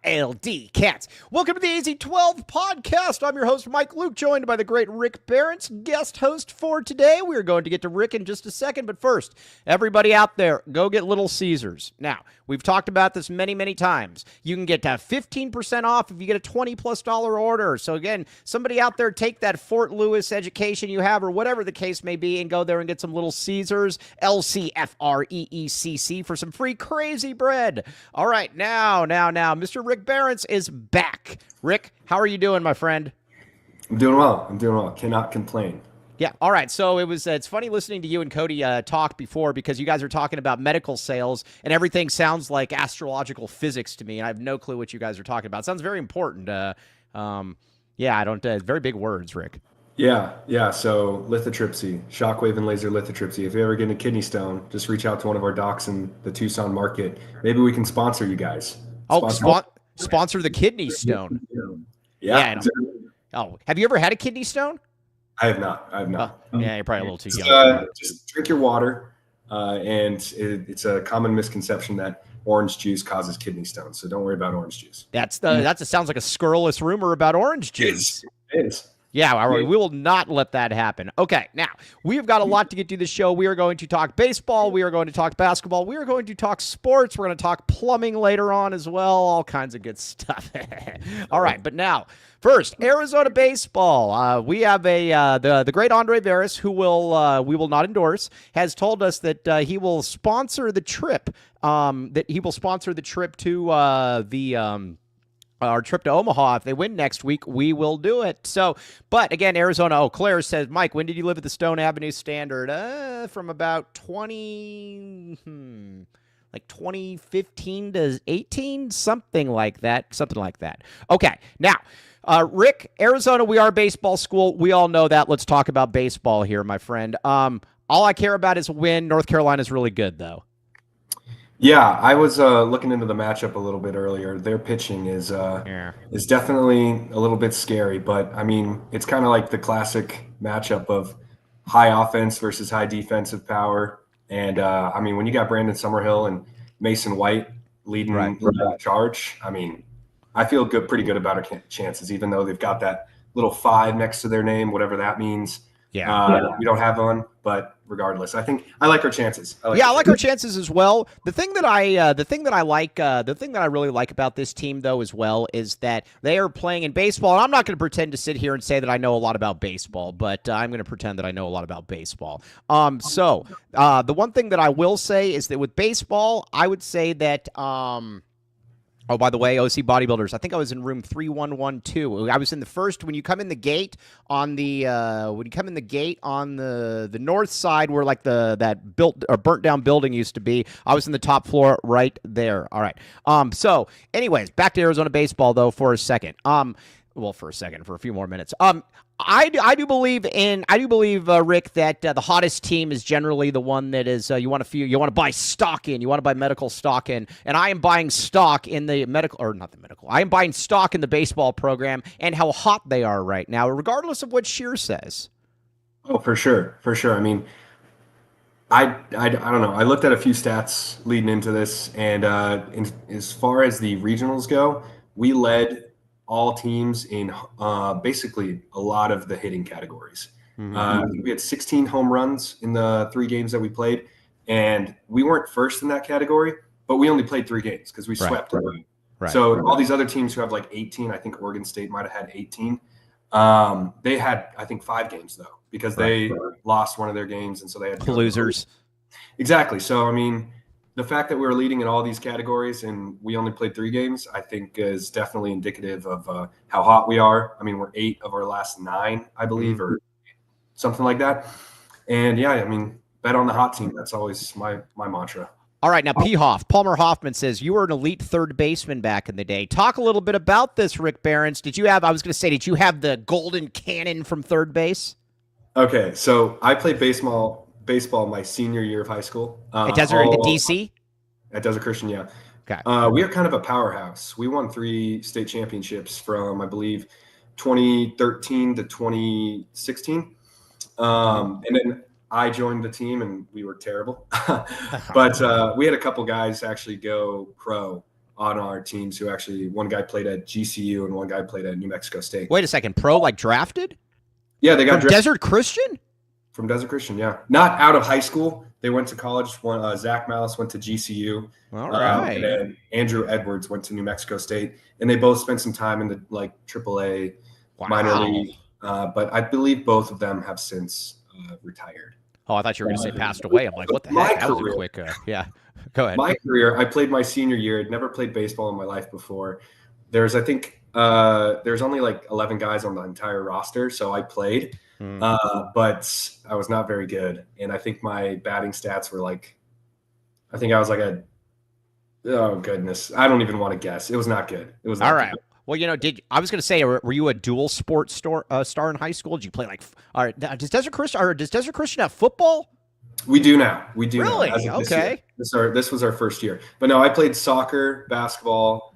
Wildcats. Welcome to the AZ12 podcast. I'm your host, Mike Luke, joined by the great Rick Barents, guest host for today. We are going to get to Rick in just a second, but first, everybody out there, go get Little Caesars. Now, we've talked about this many, many times. You can get 15% off if you get a $20+ order. So again, somebody out there, take that Fort Lewis education you have or whatever the case may be and go there and get some Little Caesars, LCFREECC, for some free crazy bread. All right, now, Mr. Rick Barents is back. Rick, how are you doing, my friend? I'm doing well. Cannot complain. Yeah. All right. So it's funny listening to you and Cody talk before, because you guys are talking about medical sales and everything sounds like astrological physics to me. And I have no clue what you guys are talking about. It sounds very important. I don't, very big words, Rick. Yeah. So lithotripsy, shockwave and laser lithotripsy. If you ever get a kidney stone, just reach out to one of our docs in the Tucson market. Maybe we can sponsor you guys. Sponsor the kidney stone. Yeah. Have you ever had a kidney stone? I have not. Yeah, you're probably a little too young. Just drink your water. And it's a common misconception that orange juice causes kidney stones. So don't worry about orange juice. That sounds like a scurrilous rumor about orange juice. It is. Yeah, all right. We will not let that happen. Okay, now, we've got a lot to get to this show. We are going to talk baseball. We are going to talk basketball. We are going to talk sports. We're going to talk plumbing later on as well. All kinds of good stuff. All right, but now, first, Arizona baseball. We have the great Andre Veras, who we will not endorse, has told us that he will sponsor the trip. Our trip to Omaha. If they win next week, we will do it. So, but again, Arizona. Claire says, Mike, when did you live at the Stone Avenue Standard? From about 2015 to 18, something like that. Okay, now, Rick, Arizona, we are a baseball school. We all know that. Let's talk about baseball here, my friend. All I care about is a win. North Carolina's really good, though. Yeah, I was looking into the matchup a little bit earlier. Their pitching is definitely a little bit scary, but I mean, it's kind of like the classic matchup of high offense versus high defensive power. And I mean, when you got Brandon Summerhill and Mason White leading the charge, I mean, I feel pretty good about our chances, even though they've got that little 5 next to their name, whatever that means. Yeah. We don't have one, but regardless, I think I like our chances. I like our chances as well. The thing that I really like about this team, though, as well, is that they are playing in baseball. And I'm not going to pretend to sit here and say that I know a lot about baseball, but I'm going to pretend that I know a lot about baseball. So the one thing that I will say is that with baseball, I would say that. Oh, by the way, OC Bodybuilders, I think I was in room 3112. I was in the first, when you come in the gate on the north side where like that burnt down building used to be. I was in the top floor right there. All right. So anyways, back to Arizona baseball though for a second. For a few more minutes. I do believe, Rick, that the hottest team is generally the one that is you want to buy stock in, you want to buy medical stock in, and I am buying stock in the I am buying stock in the baseball program and how hot they are right now, regardless of what Shear says. Oh, for sure. I mean, I don't know. I looked at a few stats leading into this, and as far as the regionals go, we led all teams in basically a lot of the hitting categories. Mm-hmm. We had 16 home runs in the 3 games that we played, and we weren't first in that category, but we only played 3 games because we swept. Right. So all these other teams who have like 18, I think Oregon State might have had 18. They had, I think, 5 games though, because they lost one of their games, and so they had to losers. Exactly. So I mean, the fact that we were leading in all these categories and we only played 3 games, I think is definitely indicative of how hot we are. I mean, we're 8 of our last 9, I believe, or something like that. And yeah, I mean, bet on the hot team. That's always my mantra. All right, now Palmer Hoffman says, you were an elite third baseman back in the day. Talk a little bit about this, Rick Barents. Did you have the golden cannon from third base? So I played baseball my senior year of high school. At DC? At Desert Christian, yeah. Okay. We are kind of a powerhouse. We won 3 state championships from, I believe, 2013 to 2016. And then I joined the team, and we were terrible. But we had a couple guys actually go pro on our teams who actually, one guy played at GCU and one guy played at New Mexico State. Wait a second, pro like drafted? Yeah, they got from Desert Christian? From Desert Christian, yeah. Not out of high school. They went to college. One, Zach Malice went to GCU. All right. And then Andrew Edwards went to New Mexico State. And they both spent some time in the AAA minor league. But I believe both of them have since retired. Oh, I thought you were going to say passed away. I'm like, what the heck? That was a quick, yeah. Go ahead. My career, I played my senior year. I'd never played baseball in my life before. There's only like 11 guys on the entire roster, so I played. But I was not very good. And I think my batting stats were like, I think I was like oh goodness. I don't even want to guess. It was not good. It was not all right. good. Well, I was going to say, were you a dual sports star in high school? Did you play all right, does Desert Christian have football? We do now. We do really? Now. Okay. This was our first year. But no, I played soccer, basketball,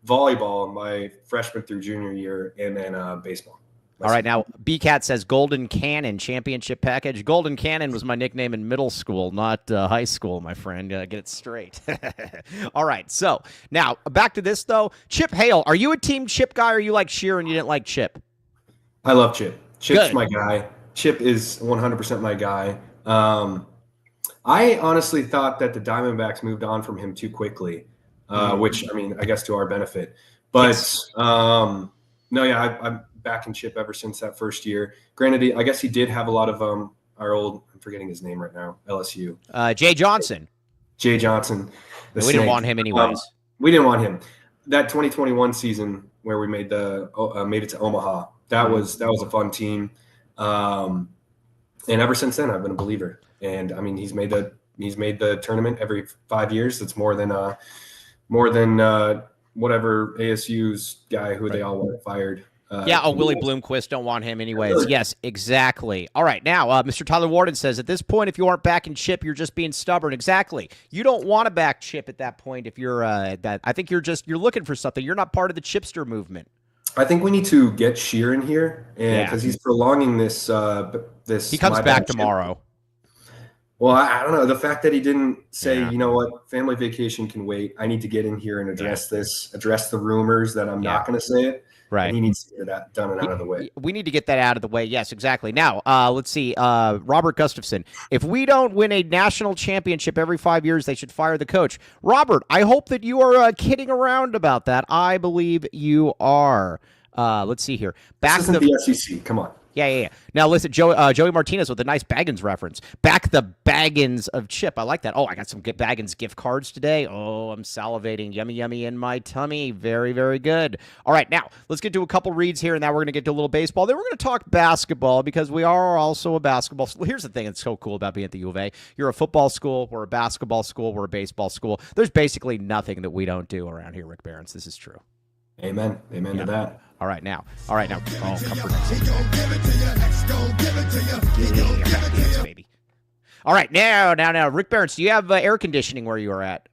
volleyball my freshman through junior year, and then baseball. All right, now B-Cat says Golden Cannon championship package. Golden Cannon was my nickname in middle school, not high school, my friend. Get it straight. All right, so now back to this, though. Chip Hale, are you a team Chip guy, or you like Sheer and you didn't like Chip? I love Chip. Chip's Good. My guy. Chip is 100% my guy. I honestly thought that the Diamondbacks moved on from him too quickly, which, I mean, I guess to our benefit. But, yes. No, yeah, I'm back in Chip ever since that first year. Granted, I guess he did have a lot of our old, I'm forgetting his name right now, LSU. Jay Johnson. Jay Johnson. We didn't want him anyways. We didn't want him. That 2021 season where we made it to Omaha, that was a fun team. And ever since then, I've been a believer. And I mean, he's made the tournament every 5 years. That's more than whatever ASU's guy who they all want fired. Willie Bloomquist, don't want him anyways. Yes, exactly. All right, now, Mr. Tyler Warden says, at this point, if you aren't backing Chip, you're just being stubborn. Exactly. You don't want to back Chip at that point if you're that. I think you're looking for something. You're not part of the Chipster movement. I think we need to get Sheer in here, and because he's prolonging this. He comes back tomorrow. Well, I don't know. The fact that he didn't say, you know what, family vacation can wait. I need to get in here and address this, address the rumors that I'm not going to say it. Right. And he needs to get that done and out of the way. We need to get that out of the way. Yes, exactly. Now, let's see. Robert Gustafson. If we don't win a national championship every 5 years, they should fire the coach. Robert, I hope that you are kidding around about that. I believe you are. Let's see here. This isn't the SEC. Come on. Yeah. Now, listen, Joey Martinez with a nice Baggins reference. Back the Baggins of Chip. I like that. Oh, I got some Baggins gift cards today. Oh, I'm salivating. Yummy, yummy in my tummy. Very, very good. All right, now, let's get to a couple reads here, and now we're going to get to a little baseball. Then we're going to talk basketball because we are also a basketball school. Here's the thing that's so cool about being at the U of A. You're a football school. We're a basketball school. We're a baseball school. There's basically nothing that we don't do around here, Rick Barons. This is true. Amen to that. All right, now. Oh, comfort. Baby. All right, now, Rick Barons, do you have air conditioning where you are at?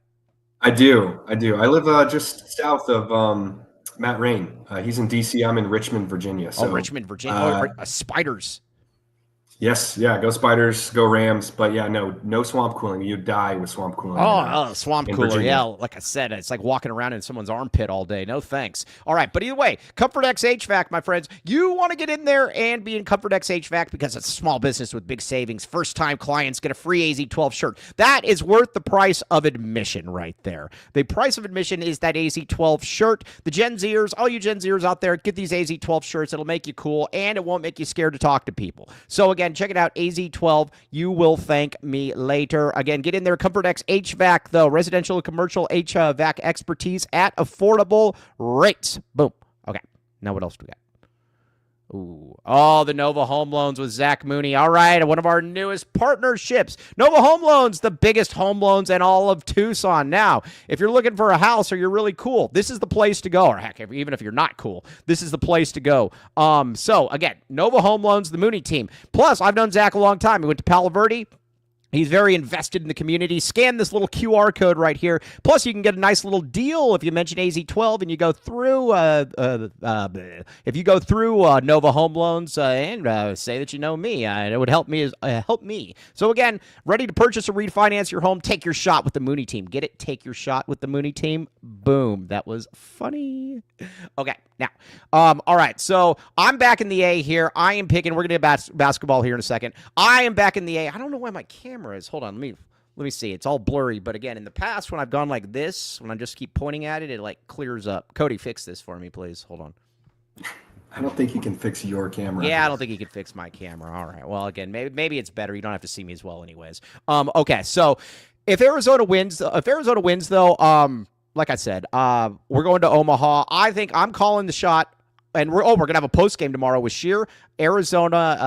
I do. I live just south of Matt Rain. He's in D.C. I'm in Richmond, Virginia. So, Richmond, Virginia. Spiders. Yes, yeah, go Spiders, go Rams. But yeah, no swamp cooling. You die with swamp cooling. Swamp cooler. Virginia. Yeah, like I said, it's like walking around in someone's armpit all day. No thanks. All right, but either way, Comfort X HVAC, my friends, you want to get in there and be in Comfort X HVAC because it's a small business with big savings. First-time clients get a free AZ12 shirt. That is worth the price of admission right there. The price of admission is that AZ12 shirt. The Gen Zers, all you Gen Zers out there, get these AZ12 shirts. It'll make you cool, and it won't make you scared to talk to people. So again, check it out, AZ12. You will thank me later. Again, get in there. Comfort X HVAC, though. Residential and commercial HVAC expertise at affordable rates. Boom. Okay. Now what else do we got? Ooh. Oh, the Nova Home Loans with Zach Mooney. All right, one of our newest partnerships. Nova Home Loans, the biggest home loans in all of Tucson. Now, if you're looking for a house or you're really cool, this is the place to go. Or heck, even if you're not cool, this is the place to go. So, again, Nova Home Loans, the Mooney team. Plus, I've known Zach a long time. He went to Palo Verde. He's very invested in the community. Scan this little QR code right here. Plus, you can get a nice little deal if you mention AZ12 and you go through. If you go through Nova Home Loans and say that you know me, it would help me. Help me. So again, ready to purchase or refinance your home? Take your shot with the Mooney team. Get it? Take your shot with the Mooney team. Boom. That was funny. Okay. Now, all right. So I'm back in the A here. I am picking. We're gonna do basketball here in a second. I am back in the A. I don't know why my camera is. Hold on, let me see. It's all blurry, but again, in the past when I've gone like this, when I just keep pointing at it, it like clears up. Cody, fix this for me, please. Hold on. I don't think you can fix your camera. Yeah, I don't think you can fix my camera. All right. Well, again, maybe it's better. You don't have to see me as well, anyways. Okay. So if Arizona wins, though, like I said, we're going to Omaha. I think I'm calling the shot. And we're gonna have a post game tomorrow with Sheer, Arizona.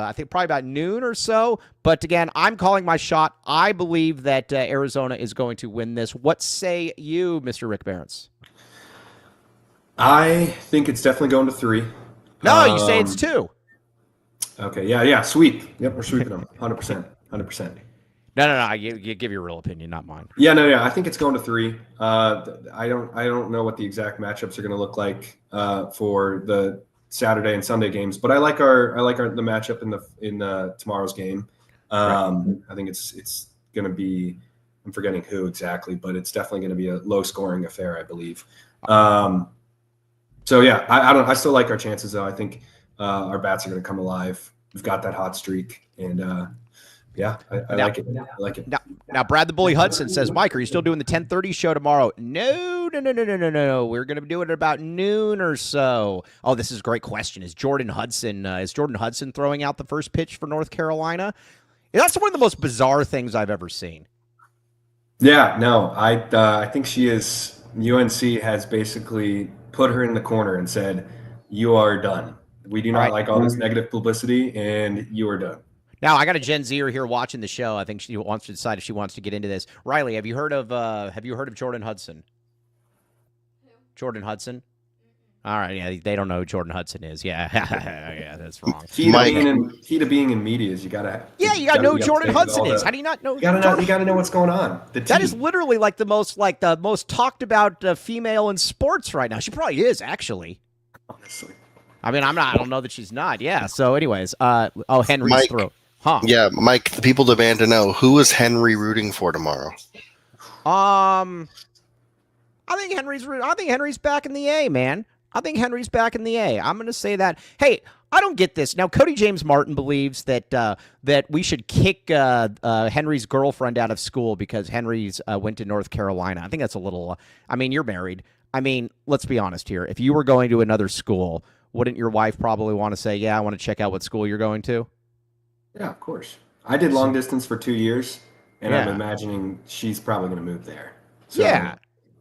I think probably about noon or so. But again, I'm calling my shot. I believe that Arizona is going to win this. What say you, Mr. Rick Barons? I think it's definitely going to 3. No, you say it's 2. Okay, yeah, sweep. Yep, we're sweeping them, 100%. No. You give your real opinion, not mine. Yeah, I think it's going to 3. I don't know what the exact matchups are going to look like for the Saturday and Sunday games, but I like the matchup in tomorrow's game. Right. I think it's going to be, I'm forgetting who exactly, but it's definitely going to be a low scoring affair, I believe. So yeah, I still like our chances though. I think our bats are going to come alive. We've got that hot streak, and yeah, I like it. I like it. Now, Brad the Bully Hudson says, Mike, are you still doing the 10:30 show tomorrow? No. We're going to do it at about noon or so. Oh, this is a great question. Is Jordan Hudson throwing out the first pitch for North Carolina? That's one of the most bizarre things I've ever seen. Yeah, no, I think she is. UNC has basically put her in the corner and said, "You are done. We do not like all this negative publicity, and you are done." Now, I got a Gen Zer here watching the show. I think she wants to decide if she wants to get into this. Riley, have you heard of Jordan Hudson? Who? Jordan Hudson? All right, yeah, they don't know who Jordan Hudson is. Yeah, yeah, that's wrong. Key to being in media is you gotta. Yeah, you gotta know who Jordan Hudson is. How do you not know? You gotta know what's going on. That is literally like the most talked about female in sports right now. She probably is actually. Honestly, I mean, I don't know that she's not. Yeah. So, anyways, Henry's throat. Huh. Yeah, Mike, the people demand to know, who is Henry rooting for tomorrow? I think Henry's back in the A, man. I think Henry's back in the A. I'm going to say that. Hey, I don't get this. Now, Cody James Martin believes that we should kick Henry's girlfriend out of school because Henry's went to North Carolina. I think that's a little I mean, you're married. I mean, let's be honest here. If you were going to another school, wouldn't your wife probably want to say, yeah, I want to check out what school you're going to? Yeah, of course. I did long distance for 2 years, and I'm imagining she's probably going to move there. So, yeah.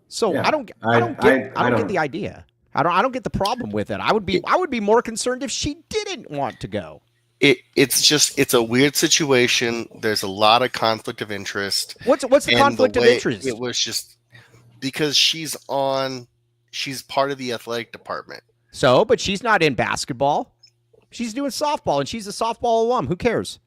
So yeah. I don't get the idea. I don't get the problem with it. I would be more concerned if she didn't want to go. It's a weird situation. There's a lot of conflict of interest. What's the conflict of interest? It was just because she's part of the athletic department. So, but she's not in basketball. She's doing softball, and she's a softball alum. Who cares?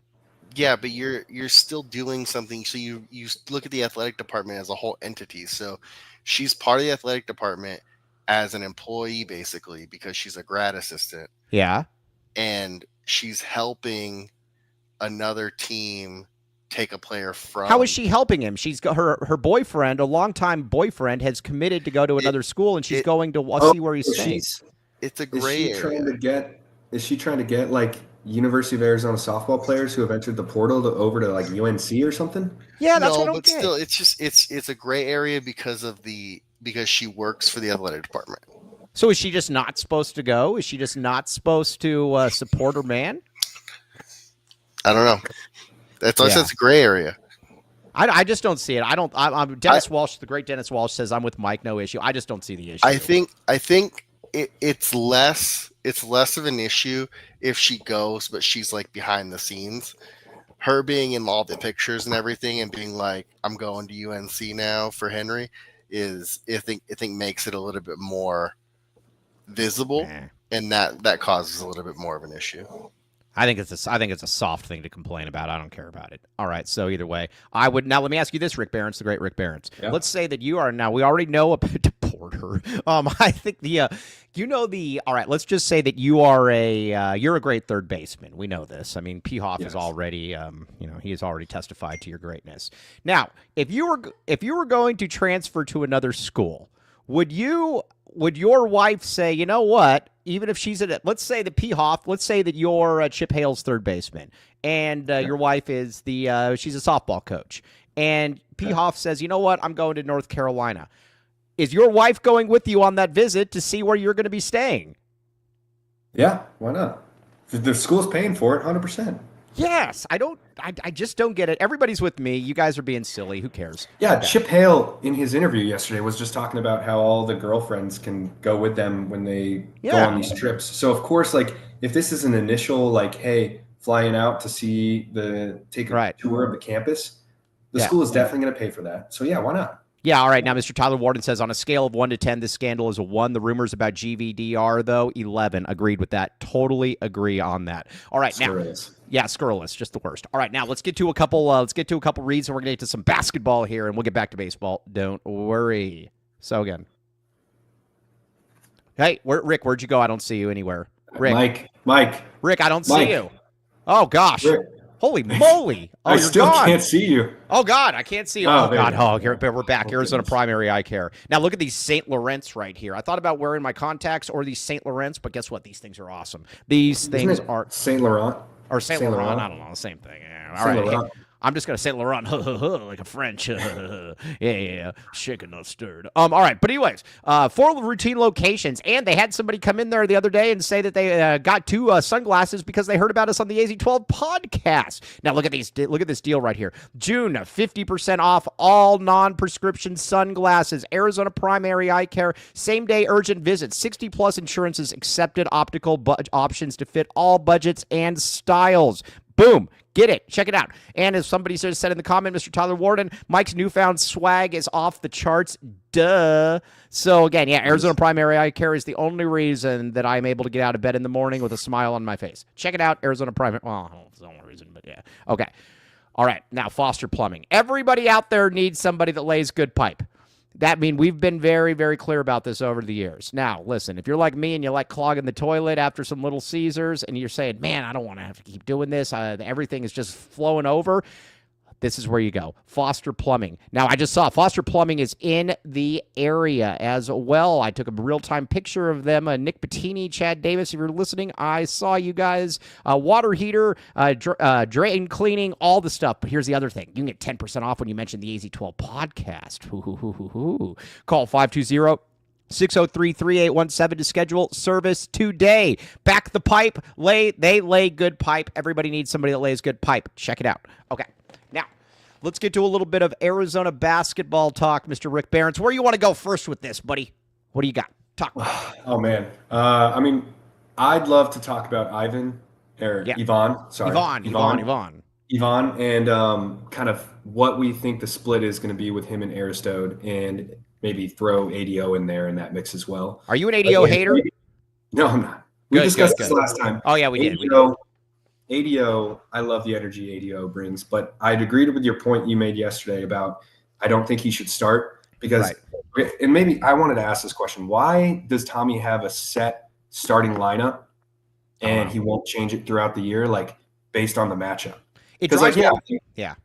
Yeah, but you're still doing something. So you look at the athletic department as a whole entity. So she's part of the athletic department as an employee, basically, because she's a grad assistant. Yeah. And she's helping another team take a player from. How is she helping him? She's got her boyfriend, a longtime boyfriend, has committed to go to another school, and she's going to see where he stays. It's a gray area. Is she trying to get like University of Arizona softball players who have entered the portal over to like UNC or something? Yeah, that's what I'm but still, it's a gray area because she works for the athletic department. So is she just not supposed to go? Is she just not supposed to support her man? I don't know. That's a gray area. I just don't see it. I'm Dennis Walsh, the great Dennis Walsh says I'm with Mike, no issue. I just don't see the issue. I think it's less of an issue if she goes, but she's like behind the scenes. Her being in all the pictures and everything and being like, I'm going to UNC now for Henry I think makes it a little bit more visible, and that causes a little bit more of an issue. I think it's a soft thing to complain about. I don't care about it. All right. So either way, I would now. Let me ask you this, Rick Barron's, the great Rick Barron's. Yeah. Let's say that you are now. We already know about Porter. I think all right. Let's just say that you are you're a great third baseman. We know this. I mean, P. Hoff is already he has already testified to your greatness. Now, if you were going to transfer to another school, would your wife say, you know what? Even if she's let's say that P. Hoff, let's say that you're Chip Hale's third baseman, and your wife is she's a softball coach, and P. Hoff says, you know what? I'm going to North Carolina. Is your wife going with you on that visit to see where you're going to be staying? Yeah, why not? The school's paying for it, 100%. Yes, I just don't get it. Everybody's with me. You guys are being silly. Who cares? Yeah, Okay. Chip Hale in his interview yesterday was just talking about how all the girlfriends can go with them when they go on these trips. So of course, like if this is an initial like, hey, flying out to take a tour of the campus, the school is definitely going to pay for that. So yeah, why not? Yeah, all right. Now, Mr. Tyler Warden says, on a scale of 1 to 10, this scandal is a 1. The rumors about GVDR, though, 11. Agreed with that. Totally agree on that. All right, Scurrilous. now. Yeah, scurrilous, just the worst. All right, now let's get to a couple. Reads, and we're gonna get to some basketball here, and we'll get back to baseball. Don't worry. So again, hey, Rick, where'd you go? I don't see you anywhere. Rick, Mike, Rick, I don't see you. Oh gosh. Rick. Holy moly! Oh, I you're still gone. can't see you. Oh God, I can't see you. Oh, Oh God, we're back. Oh, Arizona goodness. Primary Eye Care. Now look at these St. Laurents right here. I thought about wearing my contacts or these St. Laurents, but guess what? These things are awesome. These things are Saint Laurent or St. Saint Laurent. Laurent. I don't know, same thing. Yeah. All Saint right. Laurent. I'm just gonna say Laurent, like a French. Yeah, shaken not stirred. All right, but anyways, 4 routine locations, and they had somebody come in there the other day and say that they got 2 sunglasses because they heard about us on the AZ12 podcast. Now look at this deal right here. June, 50% off all non-prescription sunglasses. Arizona Primary Eye Care, same day urgent visits. 60 plus insurances accepted. Optical options to fit all budgets and styles. Boom. Get it. Check it out. And as somebody said in the comment, Mr. Tyler Warden, Mike's newfound swag is off the charts. Duh. So again, yeah, Arizona Primary Eye Care is the only reason that I'm able to get out of bed in the morning with a smile on my face. Check it out, Arizona Primary. Well, it's the only reason, but yeah. Okay. All right. Now, Foster Plumbing. Everybody out there needs somebody that lays good pipe. We've been very, very clear about this over the years. Now, listen, if you're like me and you like clogging the toilet after some Little Caesars and you're saying, man, I don't want to have to keep doing this, everything is just flowing over, this is where you go. Foster Plumbing. Now, I just saw Foster Plumbing is in the area as well. I took a real-time picture of them. Nick Bettini, Chad Davis, if you're listening, I saw you guys. Water heater, drain cleaning, all the stuff. But here's the other thing. You can get 10% off when you mention the AZ12 podcast. Call 520- 603-3817 to schedule service today. Back the pipe. They lay good pipe. Everybody needs somebody that lays good pipe. Check it out. Okay. Now, let's get to a little bit of Arizona basketball talk, Mr. Rick Barron's. Where do you want to go first with this, buddy? What do you got? Talk. Oh, man. I'd love to talk about Ivan. And kind of what we think the split is going to be with him and Aristode, and maybe throw ADO in there in that mix as well. Are you an ADO hater? No, I'm not. We discussed this last time. Oh, yeah, we did. ADO, I love the energy ADO brings, but I'd agreed with your point you made yesterday about I don't think he should start because, and maybe I wanted to ask this question. Why does Tommy have a set starting lineup and he won't change it throughout the year, like based on the matchup? It drives me. Yeah.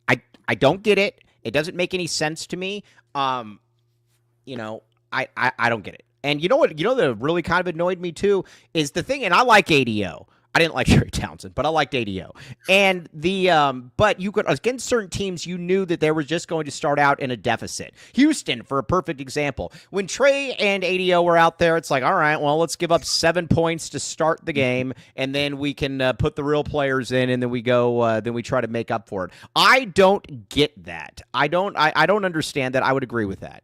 I don't get it. It doesn't make any sense to me. I don't get it. And you know what? That really kind of annoyed me too is the thing. And I like ADO. I didn't like Trey Townsend, but I liked ADO. And but you could, against certain teams, you knew that they were just going to start out in a deficit. Houston, for a perfect example, when Trey and ADO were out there, it's like, all right, well, let's give up 7 points to start the game, and then we can put the real players in, and then we go, then we try to make up for it. I don't get that. I don't understand that. I would agree with that.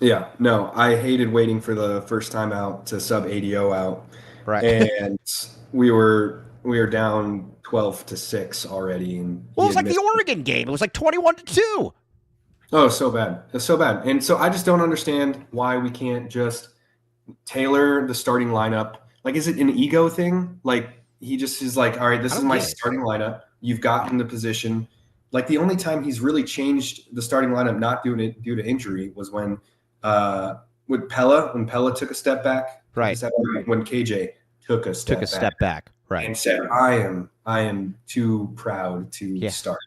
Yeah, no, I hated waiting for the first time out to sub ADO out. Right. And we were down 12-6 already. And well, it was like the Oregon game. It was like 21-2. Oh, so bad. It's so bad. And so I just don't understand why we can't just tailor the starting lineup. Like, is it an ego thing? Like, he just is like, all right, this I is don't my get it. starting lineup. You've gotten the position. Like the only time he's really changed the starting lineup, not due to injury, was when with Pella, when Pella took a step back. Right. When KJ took a step back. Right. and said, I am too proud to start.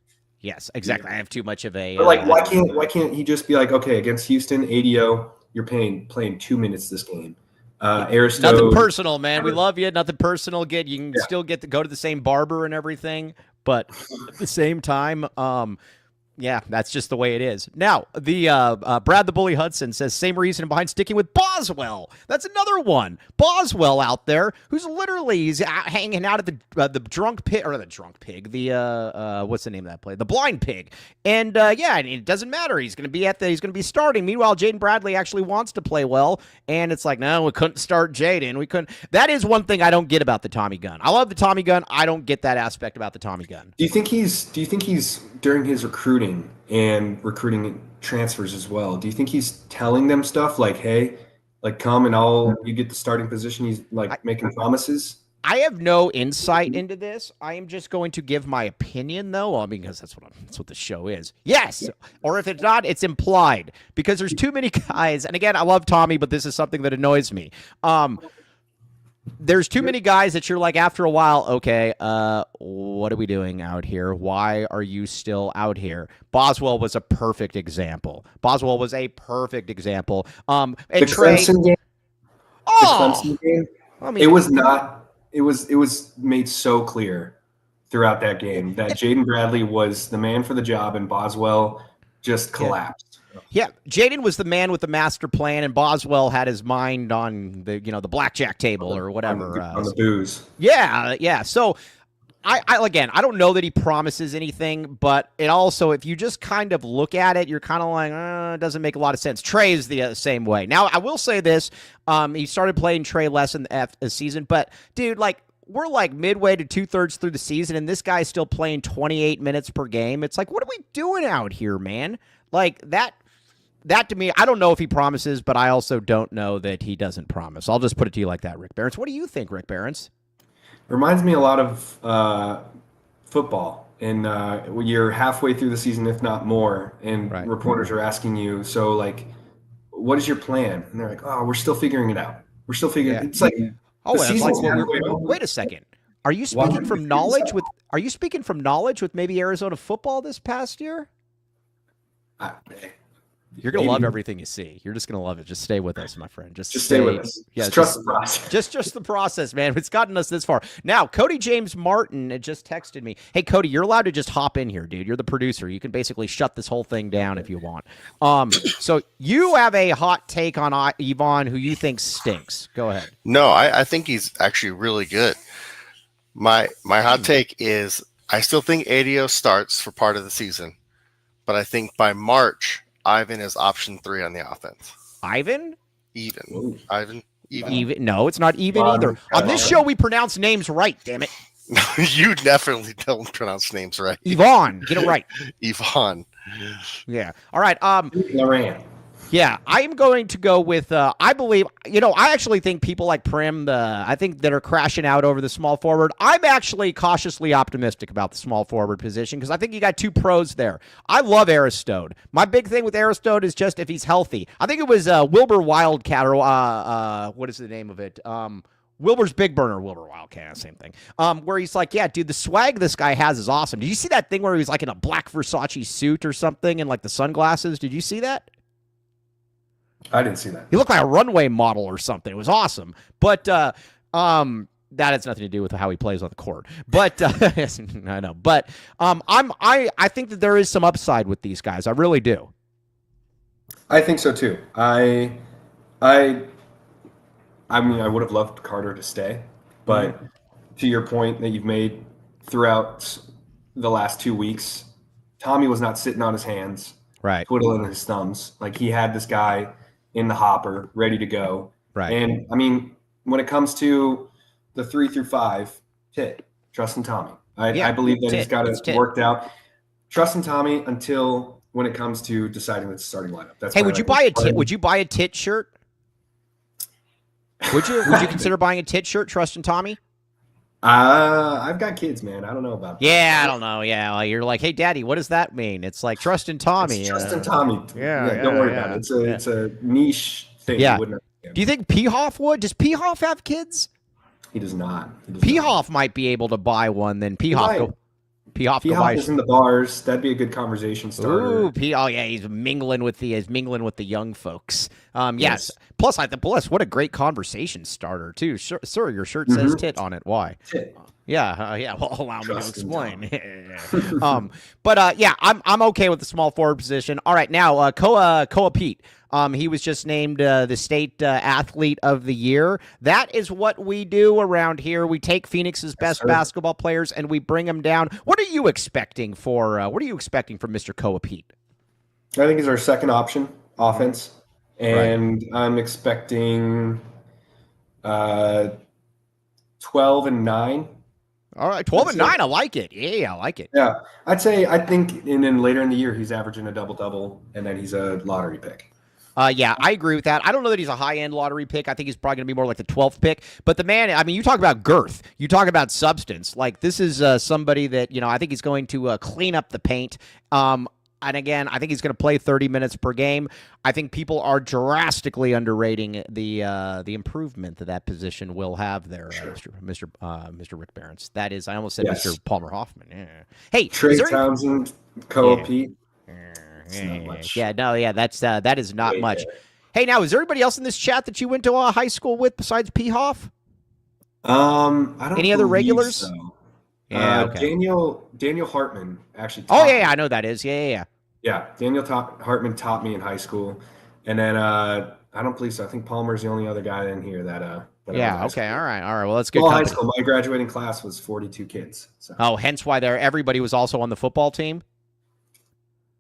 Yes, exactly. I have too much of a. But like, why can't he just be like, okay, against Houston, ADO, you're playing 2 minutes this game. Aristode, nothing personal, man. We love you. Nothing personal. You can still get to go to the same barber and everything, but at the same time, yeah, that's just the way it is. Now, the Brad the Bully Hudson says same reason behind sticking with Boswell. That's another one. Boswell out there who's literally hanging out at the drunk pig or the drunk pig. The what's the name of that play? The blind pig. And yeah, and it doesn't matter. He's going to be he's going to be starting. Meanwhile, Jaden Bradley actually wants to play well, and it's like, no, we couldn't start Jaden. We couldn't. That is one thing I don't get about the Tommy gun. I love the Tommy gun. I don't get that aspect about the Tommy gun. Do you think he's during his recruiting and recruiting transfers as well, do you think he's telling them stuff like, hey, like come and you get the starting position? He's like making promises. I have no insight into this. I am just going to give my opinion, though. I mean, because that's what the show is. Yes, or if it's not, it's implied because there's too many guys. And again, I love Tommy, but this is something that annoys me. There's too many guys that you're like, after a while, okay, what are we doing out here? Why are you still out here? Boswell was a perfect example. And The Trey, Clemson game. oh, The Clemson game. I mean, It was not. It was made so clear throughout that game that Jaden Bradley was the man for the job, and Boswell just collapsed. Yeah, Jaden was the man with the master plan, and Boswell had his mind on the blackjack table or whatever. On the booze. Yeah. So, I don't know that he promises anything, but it also, if you just kind of look at it, you're kind of like, it doesn't make a lot of sense. Trey is the same way. Now, I will say this: he started playing Trey less in the season, but dude, like. We're like midway to 2/3 through the season, and this guy's still playing 28 minutes per game. It's like, what are we doing out here, man? Like that to me, I don't know if he promises, but I also don't know that he doesn't promise. I'll just put it to you like that, Rick Barons. What do you think, Rick Barons? Reminds me a lot of football. And when you're halfway through the season, if not more, and reporters are asking you, so like, what is your plan? And they're like, oh, we're still figuring it out. We're still figuring it. It's like, wait a second. Are you speaking from knowledge with maybe Arizona football this past year? You're going to love everything you see. You're just going to love it. Just stay with us, my friend. Just stay with us. Yeah, trust the process. Just the process, man. It's gotten us this far. Now, Cody James Martin had just texted me. Hey, Cody, you're allowed to just hop in here, dude. You're the producer. You can basically shut this whole thing down if you want. So you have a hot take on Yvonne who you think stinks. Go ahead. No, I think he's actually really good. My hot take is I still think ADO starts for part of the season, but I think by March, Ivan is option 3 on the offense. Ivan? Even. Ivan? Even? No, it's not even either. On this show, we pronounce names right, damn it. You definitely don't pronounce names right. Yvonne. Get it right. Yvonne. Yeah. All right. Loran. Yeah, I am going to go with, I believe, I actually think people like Prim, that are crashing out over the small forward. I'm actually cautiously optimistic about the small forward position because I think you got two pros there. I love Aristode. My big thing with Aristode is just if he's healthy. I think it was Wilbur Wildcat, or what is the name of it? Wilbur's Big Burner, Wilbur Wildcat, same thing. Where he's like, yeah, dude, the swag this guy has is awesome. Did you see that thing where he was like in a black Versace suit or something and like the sunglasses? Did you see that? I didn't see that. He looked like a runway model or something. It was awesome. But that has nothing to do with how he plays on the court. But I know. But I think that there is some upside with these guys. I really do. I think so too. I mean, I would have loved Carter to stay, but to your point that you've made throughout the last 2 weeks, Tommy was not sitting on his hands, right, twiddling his thumbs. Like he had this guy in the hopper, ready to go. Right. And I mean, when it comes to the 3 through 5, trust in Tommy. I believe that he's got it worked out. Trust in Tommy until when it comes to deciding the starting lineup. That's would you buy a tit? Would you buy a tit shirt? Would you consider buying a tit shirt? Trust in Tommy. I've got kids, man. I don't know about that. Yeah, I don't know. Yeah, like, you're like, hey, Daddy, what does that mean? It's like trust in Tommy. It's Justin Tommy. Yeah, Yeah, don't yeah, worry about it. yeah, yeah. It's a niche thing. You Yeah. wouldn't Do you understand. think Peehoff would? Does Peehoff have kids? He does not. He does not. Peehoff might be able to buy one. Then He Peehoff might. go. Peehoff go P-Hop buy. is in the bars. That'd be a good conversation starter. Ooh, oh yeah, he's mingling with the young folks. Yes. Yes. Plus, what a great conversation starter too. Sir, your shirt says tit on it. Why? Tit. Yeah. Well, allow me to Justin explain. Yeah, I'm okay with the small forward position. All right, now Koa Pete. He was just named the state athlete of the year. That is what we do around here. We take Phoenix's best sir. basketball players and we bring them down. What are you expecting from Mr. Koa Pete? I think he's our second option offense, and I'm expecting 12-9. All right, 12 and That's 9. I like it. Yeah, I like it. Yeah, I think, and then later in the year he's averaging a double-double, and then he's a lottery pick. Yeah, I agree with that. I don't know that he's a high-end lottery pick. I think he's probably going to be more like the 12th pick. But the man, I mean, you talk about girth. You talk about substance. Like, this is somebody that, I think he's going to clean up the paint. And again, I think he's going to play 30 minutes per game. I think people are drastically underrating the improvement that position will have there, Mr. Rick Barons. That is, I almost said Yes. Mr. Palmer Hoffman. Yeah. Hey, Trey is there any- Townsend, Koa Yeah. Pete. Yeah, not much. yeah, no, yeah, that is not Way much. there. Hey, now, is there anybody else in this chat that you went to high school with besides P. Hoff? I don't. Any other believe regulars? So. Yeah, okay. Daniel Hartman actually. Oh, taught yeah, me. I know that is. Yeah. Yeah, Hartman taught me in high school, and then I don't believe so. I think Palmer's the only other guy in here that I went to Yeah, high okay, school. all right. Well, that's good Well, high company. school. My graduating class was 42 kids. So Oh, hence why everybody was also on the football team?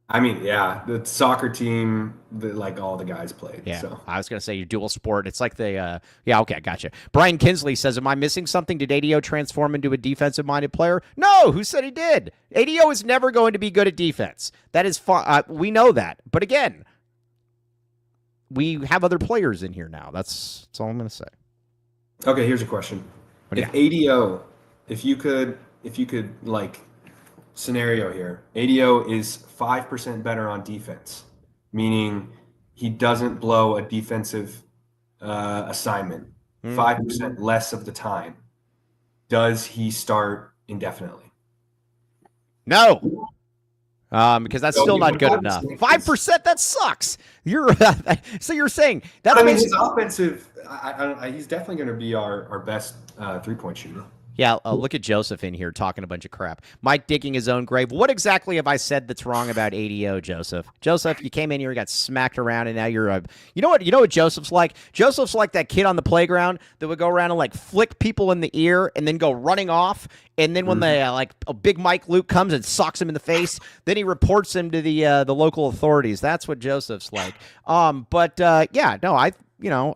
I mean, yeah, the soccer team, like all the guys played. Yeah, So I was going to say your dual sport. It's like the yeah, okay, I gotcha. Brian Kinsley says, am I missing something? Did ADO transform into a defensive-minded player? No, who said he did? ADO is never going to be good at defense. That is fine. We know that. But again, we have other players in here now. That's all I'm going to say. okay, here's a question: What do If you ADO, if you could like scenario here, ADO is 5% better on defense, meaning he doesn't blow a defensive assignment 5% less of the time. Does he start indefinitely? No. Because that's So still you not would good have enough. to say 5%, that sucks. So you're saying that's I mean, his basically. offensive. He's definitely going to be our best 3-point shooter. Yeah, look at Joseph in here talking a bunch of crap. Mike digging his own grave. What exactly have I said that's wrong about ADO, Joseph? Joseph, you came in here, got smacked around, and now you're a. You know what Joseph's like? Joseph's like that kid on the playground that would go around and like flick people in the ear and then go running off. And then when a big Mike Luke comes and socks him in the face, then he reports him to the local authorities. That's what Joseph's like. Yeah, no,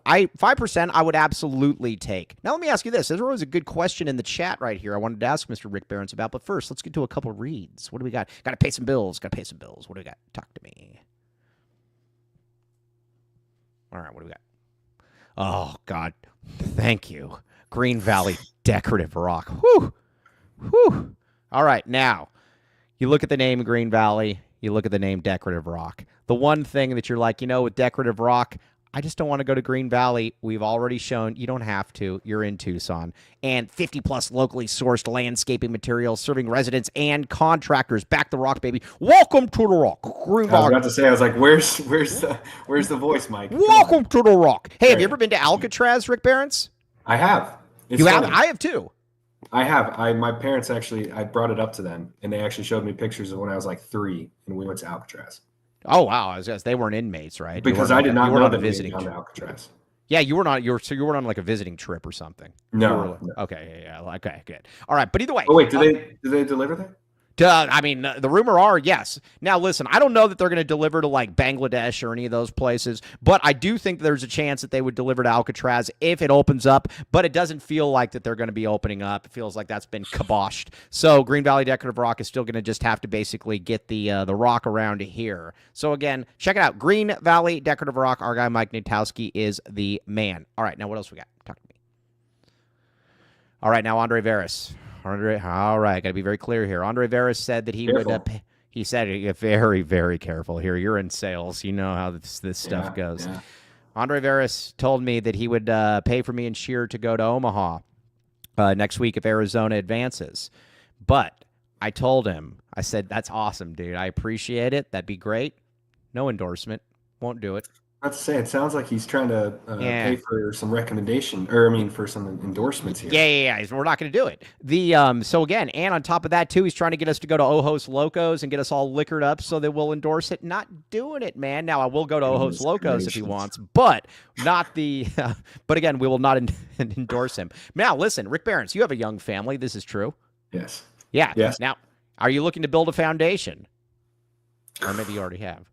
I 5% I would absolutely take. Now let me ask you this. There was a good question in the chat right here I wanted to ask Mr. Rick Barons about, but first let's get to a couple reads. What do we got? Got to pay some bills. What do we got? Talk to me. All right, what do we got? Oh God, thank you. Green Valley Decorative Rock. Whew. All right, now you look at the name Green Valley, you look at the name Decorative Rock. The one thing that you're like, with Decorative Rock, I just don't want to go to Green Valley. We've already shown you don't have to. You're in Tucson. And 50-plus locally sourced landscaping materials serving residents and contractors. Back the Rock, baby. Welcome to the Rock. Green I was Valley. about to say, I was like, where's the voice, Mike? Come on. Welcome to the Rock. Hey, have you ever been to Alcatraz, Rick Barons? I have. It's You have? funny. I have too. I have. My parents actually, I brought it up to them, and they actually showed me pictures of when I was like 3, and we went to Alcatraz. Oh, wow. They weren't inmates, right? Because I did not you were know on a that we had visiting gone to Alcatraz. Yeah, you were not. You weren't on like a visiting trip or something. No. Okay. Yeah. Okay. Good. All right. But either way. Oh wait, do they deliver there? I mean, the rumor are yes. Now, listen, I don't know that they're going to deliver to like Bangladesh or any of those places, but I do think there's a chance that they would deliver to Alcatraz if it opens up. But it doesn't feel like that they're going to be opening up. It feels like that's been kiboshed. So Green Valley Decorative Rock is still going to just have to basically get the rock around here. So again, check it out. Green Valley Decorative Rock. Our guy Mike Natowski is the man. All right, now what else we got? Talk to me. All right, now Andre Veras. All right, got to be very clear here. Andre Veras said that he Careful. would. He said, very, very careful here. You're in sales. You know how this stuff goes. Yeah. Andre Veras told me that he would pay for me and Sheer to go to Omaha next week if Arizona advances. But I told him, I said, that's awesome, dude. I appreciate it. That'd be great. No endorsement. Won't do it. Not to say, it sounds like he's trying to pay for some recommendation, or I mean, for some endorsements here. Yeah. We're not going to do it. So again, and on top of that too, he's trying to get us to go to Ojos Locos and get us all liquored up so that we'll endorse it. Not doing it, man. Now I will go to Ojos Locos if he wants, but not the. But again, we will not endorse him. Now listen, Rick Barons, you have a young family. This is true. Yes. Yeah. Yes. Now, are you looking to build a foundation, or maybe you already have?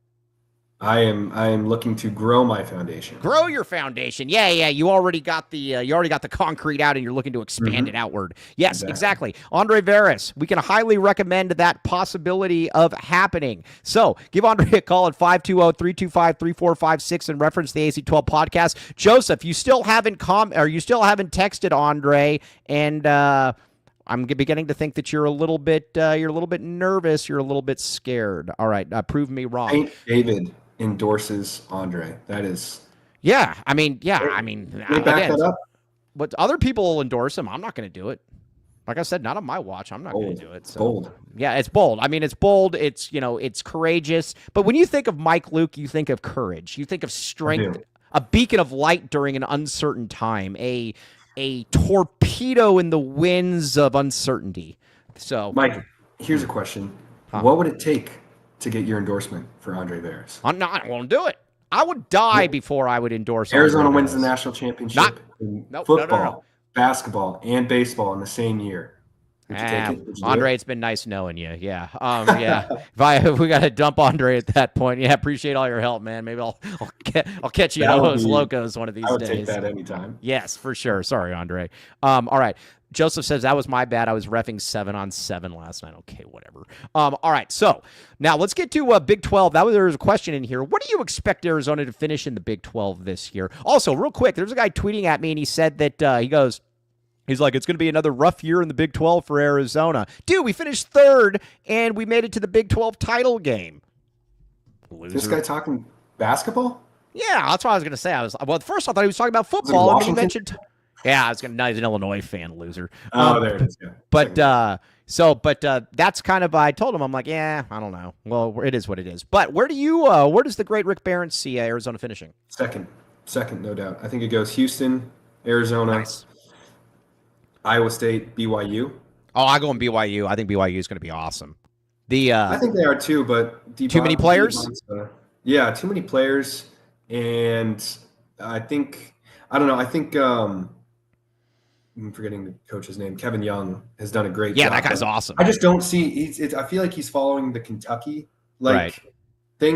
I am looking to grow my foundation. Grow your foundation. Yeah. You already got the concrete out, and you're looking to expand it outward. Yes, exactly. Andre Veras, we can highly recommend that possibility of happening. So give Andre a call at 520-325-3456 and reference the AC12 podcast. Joseph, you still haven't texted Andre, and I'm beginning to think that you're a little bit nervous. You're a little bit scared. All right, prove me wrong. Saint David endorses Andre. That is. Yeah, I mean, They back that up. But other people will endorse him. I'm not going to do it. Like I said, not on my watch. I'm not going to do it. So. Bold. Yeah, it's bold. I mean, it's bold. It's it's courageous. But when you think of Mike Luke, you think of courage. You think of strength, a beacon of light during an uncertain time, a torpedo in the winds of uncertainty. So, Mike, here's a question: What would it take to get your endorsement for Andre Veras? I won't do it. I would die before I would endorse. Arizona wins the national championship in football, no. basketball, and baseball in the same year. Would you take it? Would you do Andre, it? it's been nice knowing you. Yeah. Yeah. If we got to dump Andre at that point, yeah, appreciate all your help, man. Maybe I'll catch you at Ojos Locos one of these I would days. take that anytime. Yes, for sure. Sorry, Andre. All right. Joseph says that was my bad. I was reffing 7-on-7 last night. Okay, whatever. All right. So now let's get to Big 12. There was a question in here. What do you expect Arizona to finish in the Big 12 this year? Also, real quick, there's a guy tweeting at me, and he said that he's like, it's going to be another rough year in the Big 12 for Arizona. Dude, we finished third, and we made it to the Big 12 title game. Loser. This guy talking basketball? Yeah, that's what I was going to say. First I thought he was talking about football, and then he Washington? mentioned. Yeah, I was going to. No, he's an Illinois fan, loser. Oh, there it is. Yeah. But that's kind of. I told him, I'm like, yeah, I don't know. Well, it is what it is. But where does the great Rick Barons see Arizona finishing? Second, no doubt. I think it goes Houston, Arizona, Nice. Iowa State, BYU. Oh, I go in BYU. I think BYU is going to be awesome. I think they are too, but too many players. Yeah, too many players, and I think I don't know. I think I'm forgetting the coach's name. Kevin Young has done a great job. Yeah, that guy's awesome. I just don't see. I feel like he's following the Kentucky thing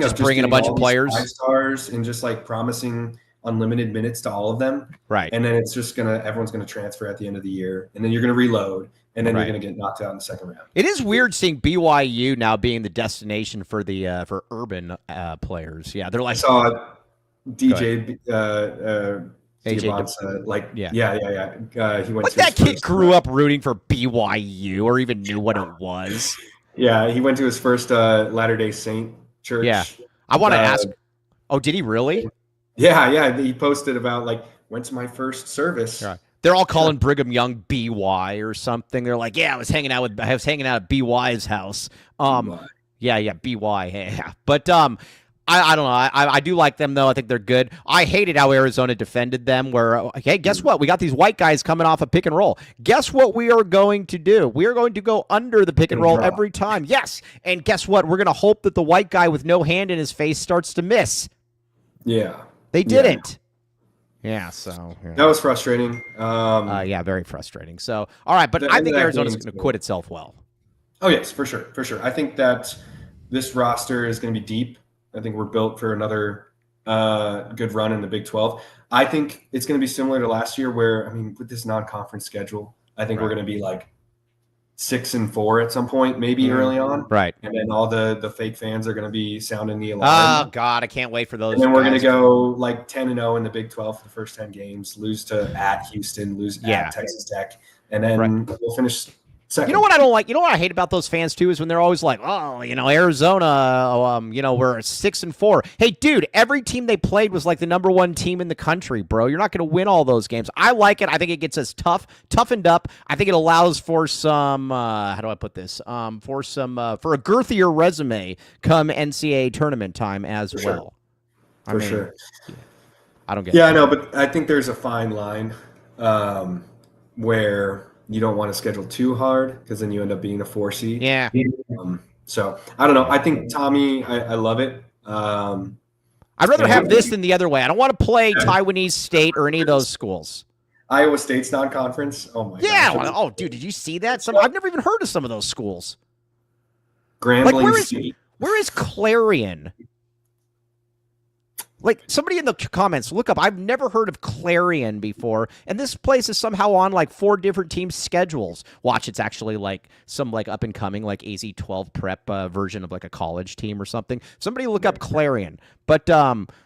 Just of bringing a getting bunch all of these players. 5-stars and just like promising unlimited minutes to all of them. Right. And then it's just everyone's gonna transfer at the end of the year, and then you're gonna reload, and then you're gonna get knocked out in the second round. It is weird seeing BYU now being the destination for the for urban players. Yeah, they're like I saw DJ AJ he went like to that his kid first, grew up rooting for BYU or even knew what it was. Yeah, he went to his first Latter-day Saint church. Yeah. I want to ask. Oh, did he really? Yeah. He posted about went to my first service. Right. They're all calling Brigham Young BY or something. They're like, yeah, I was hanging out at BY's house. Yeah, BY. Yeah. But I don't know. I do like them though. I think they're good. I hated how Arizona defended them. Where hey, guess what? We got these white guys coming off a pick and roll. Guess what we are going to do? We are going to go under the pick and roll every time. Yes. And guess what? We're going to hope that the white guy with no hand in his face starts to miss. Yeah. They didn't. Yeah, so yeah. That was frustrating. Yeah, very frustrating. So, all right, but I think Arizona's going to quit itself well. Oh yes, for sure. I think that this roster is going to be deep. I think we're built for another good run in the Big 12. I think it's going to be similar to last year, where with this non-conference schedule, I think we're going to be 6-4 at some point, maybe early on. Right. And then all the fake fans are going to be sounding the alarm. Oh, God, I can't wait for those. And then we're going to go 10-0 in the Big 12 for the first 10 games, lose to at Houston, lose at Texas Tech. and then we'll finish second. You know what I don't like? You know what I hate about those fans too is when they're always like, "Oh, Arizona, we're 6-4." Hey, dude, every team they played was like the number 1 team in the country, bro. You're not going to win all those games. I like it. I think it gets us toughened up. I think it allows for some how do I put this? For a girthier resume come NCAA tournament time as well. For sure. I don't get. Yeah, I know, but I think there's a fine line where you don't want to schedule too hard because then you end up being a 4 seed. Yeah. So I don't know. I think Tommy, I love it. I'd rather have this than the other way. I don't want to play Taiwanese State or any of those schools. Iowa State's non-conference. Oh my yeah. gosh. Oh, dude, did you see that? I've never even heard of some of those schools. Grambling State. Where is Clarion? Like, somebody in the comments, look up. I've never heard of Clarion before, and this place is somehow on, like, 4 different team schedules. Watch, it's actually, like, some, like, up-and-coming, like, AZ-12 prep version of, like, a college team or something. Somebody look up Clarion. But,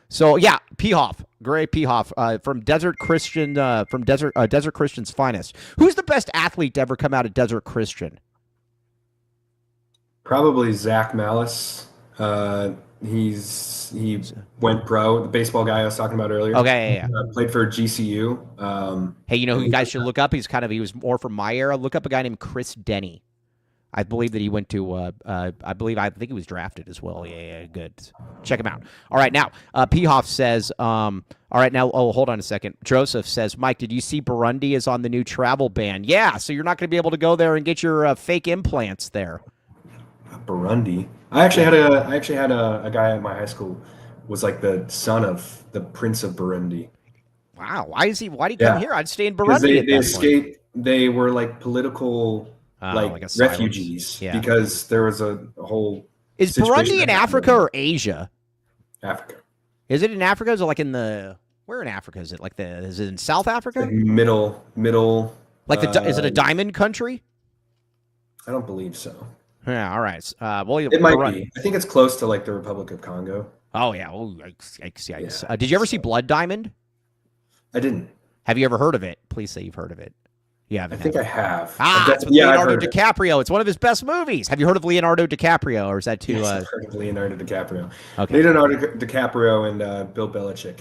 so, yeah, Pehoff, Gray Pehoff, from Desert Christian, Desert Christian's finest. Who's the best athlete to ever come out of Desert Christian? Probably Zach Malice. He went pro, the baseball guy I was talking about earlier. Okay, yeah. Played for GCU. Hey, you know who you guys should look up? He was more from my era. Look up a guy named Chris Denny. I believe that he went to, I think he was drafted as well. Yeah, good. Check him out. All right, now, Pehoff says, hold on a second. Joseph says, Mike, did you see Burundi is on the new travel ban? Yeah, so you're not going to be able to go there and get your fake implants there. Burundi. I actually had a guy at my high school was like the son of the Prince of Burundi. Wow. Why did he come here? I'd stay in Burundi. They escaped. They were like political refugees because there was a whole. Is Burundi in Africa or Asia? Africa. Is it in Africa? Is it like where in Africa is it? Is it in South Africa? Like middle. Is it a diamond country? I don't believe so. Yeah, all right. It might be. I think it's close to like the Republic of Congo. Oh, yeah. Oh, yikes. Yeah. Did you ever see Blood Diamond? I didn't. Have you ever heard of it? Please say you've heard of it. Yeah, I think I have. It's with Leonardo DiCaprio. It's one of his best movies. Have you heard of Leonardo DiCaprio, or is that too? Yes, I've heard of Leonardo DiCaprio. Okay. Leonardo DiCaprio and Bill Belichick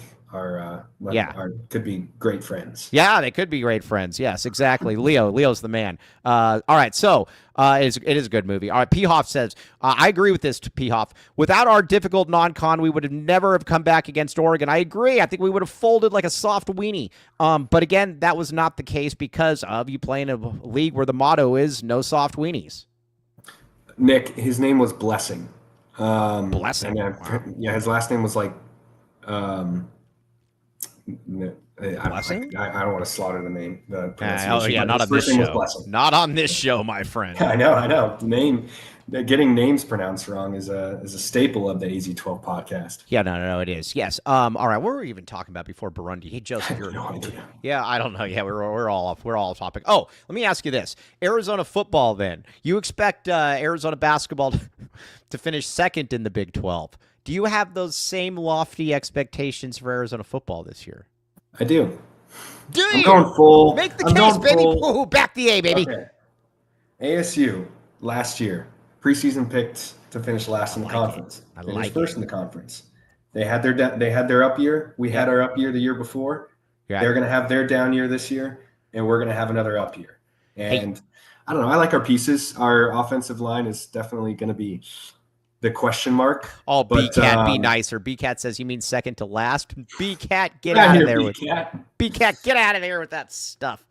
could be great friends. Yeah, they could be great friends. Yes, exactly. Leo's the man. All right, so it is a good movie. All right, Pehoff says, I agree with this, Pehoff. Without our difficult non-con, we would have never have come back against Oregon. I agree. I think we would have folded like a soft weenie. But again, that was not the case because of you playing a league where the motto is no soft weenies. Nick, his name was Blessing. Blessing? Wow. Yeah, his last name was like... Blessing? I don't want to slaughter the name. Not on this show. Not on this show, my friend. I know. Getting names pronounced wrong is a staple of the AZ-12 podcast. Yeah, no, it is. Yes. All right. What were we even talking about before Burundi? Hey, Joseph, you're no idea. Yeah, I don't know. Yeah, we're all off. We're all off topic. Oh, let me ask you this: Arizona football. Then you expect Arizona basketball to finish second in the Big 12. Do you have those same lofty expectations for Arizona football this year? I do. I'm going full. Make the case, baby. Ooh, back the A, baby. Okay. ASU last year, preseason picked to finish last in the conference. Finished first in the conference. They had their up year. We had our up year the year before. Yeah. They're going to have their down year this year, and we're going to have another up year. And I don't know. I like our pieces. Our offensive line is definitely going to be the question mark. Oh, B-Cat, be nicer. B-Cat says you mean second to last. B-Cat, get out of there with B-Cat, get out of there with that stuff.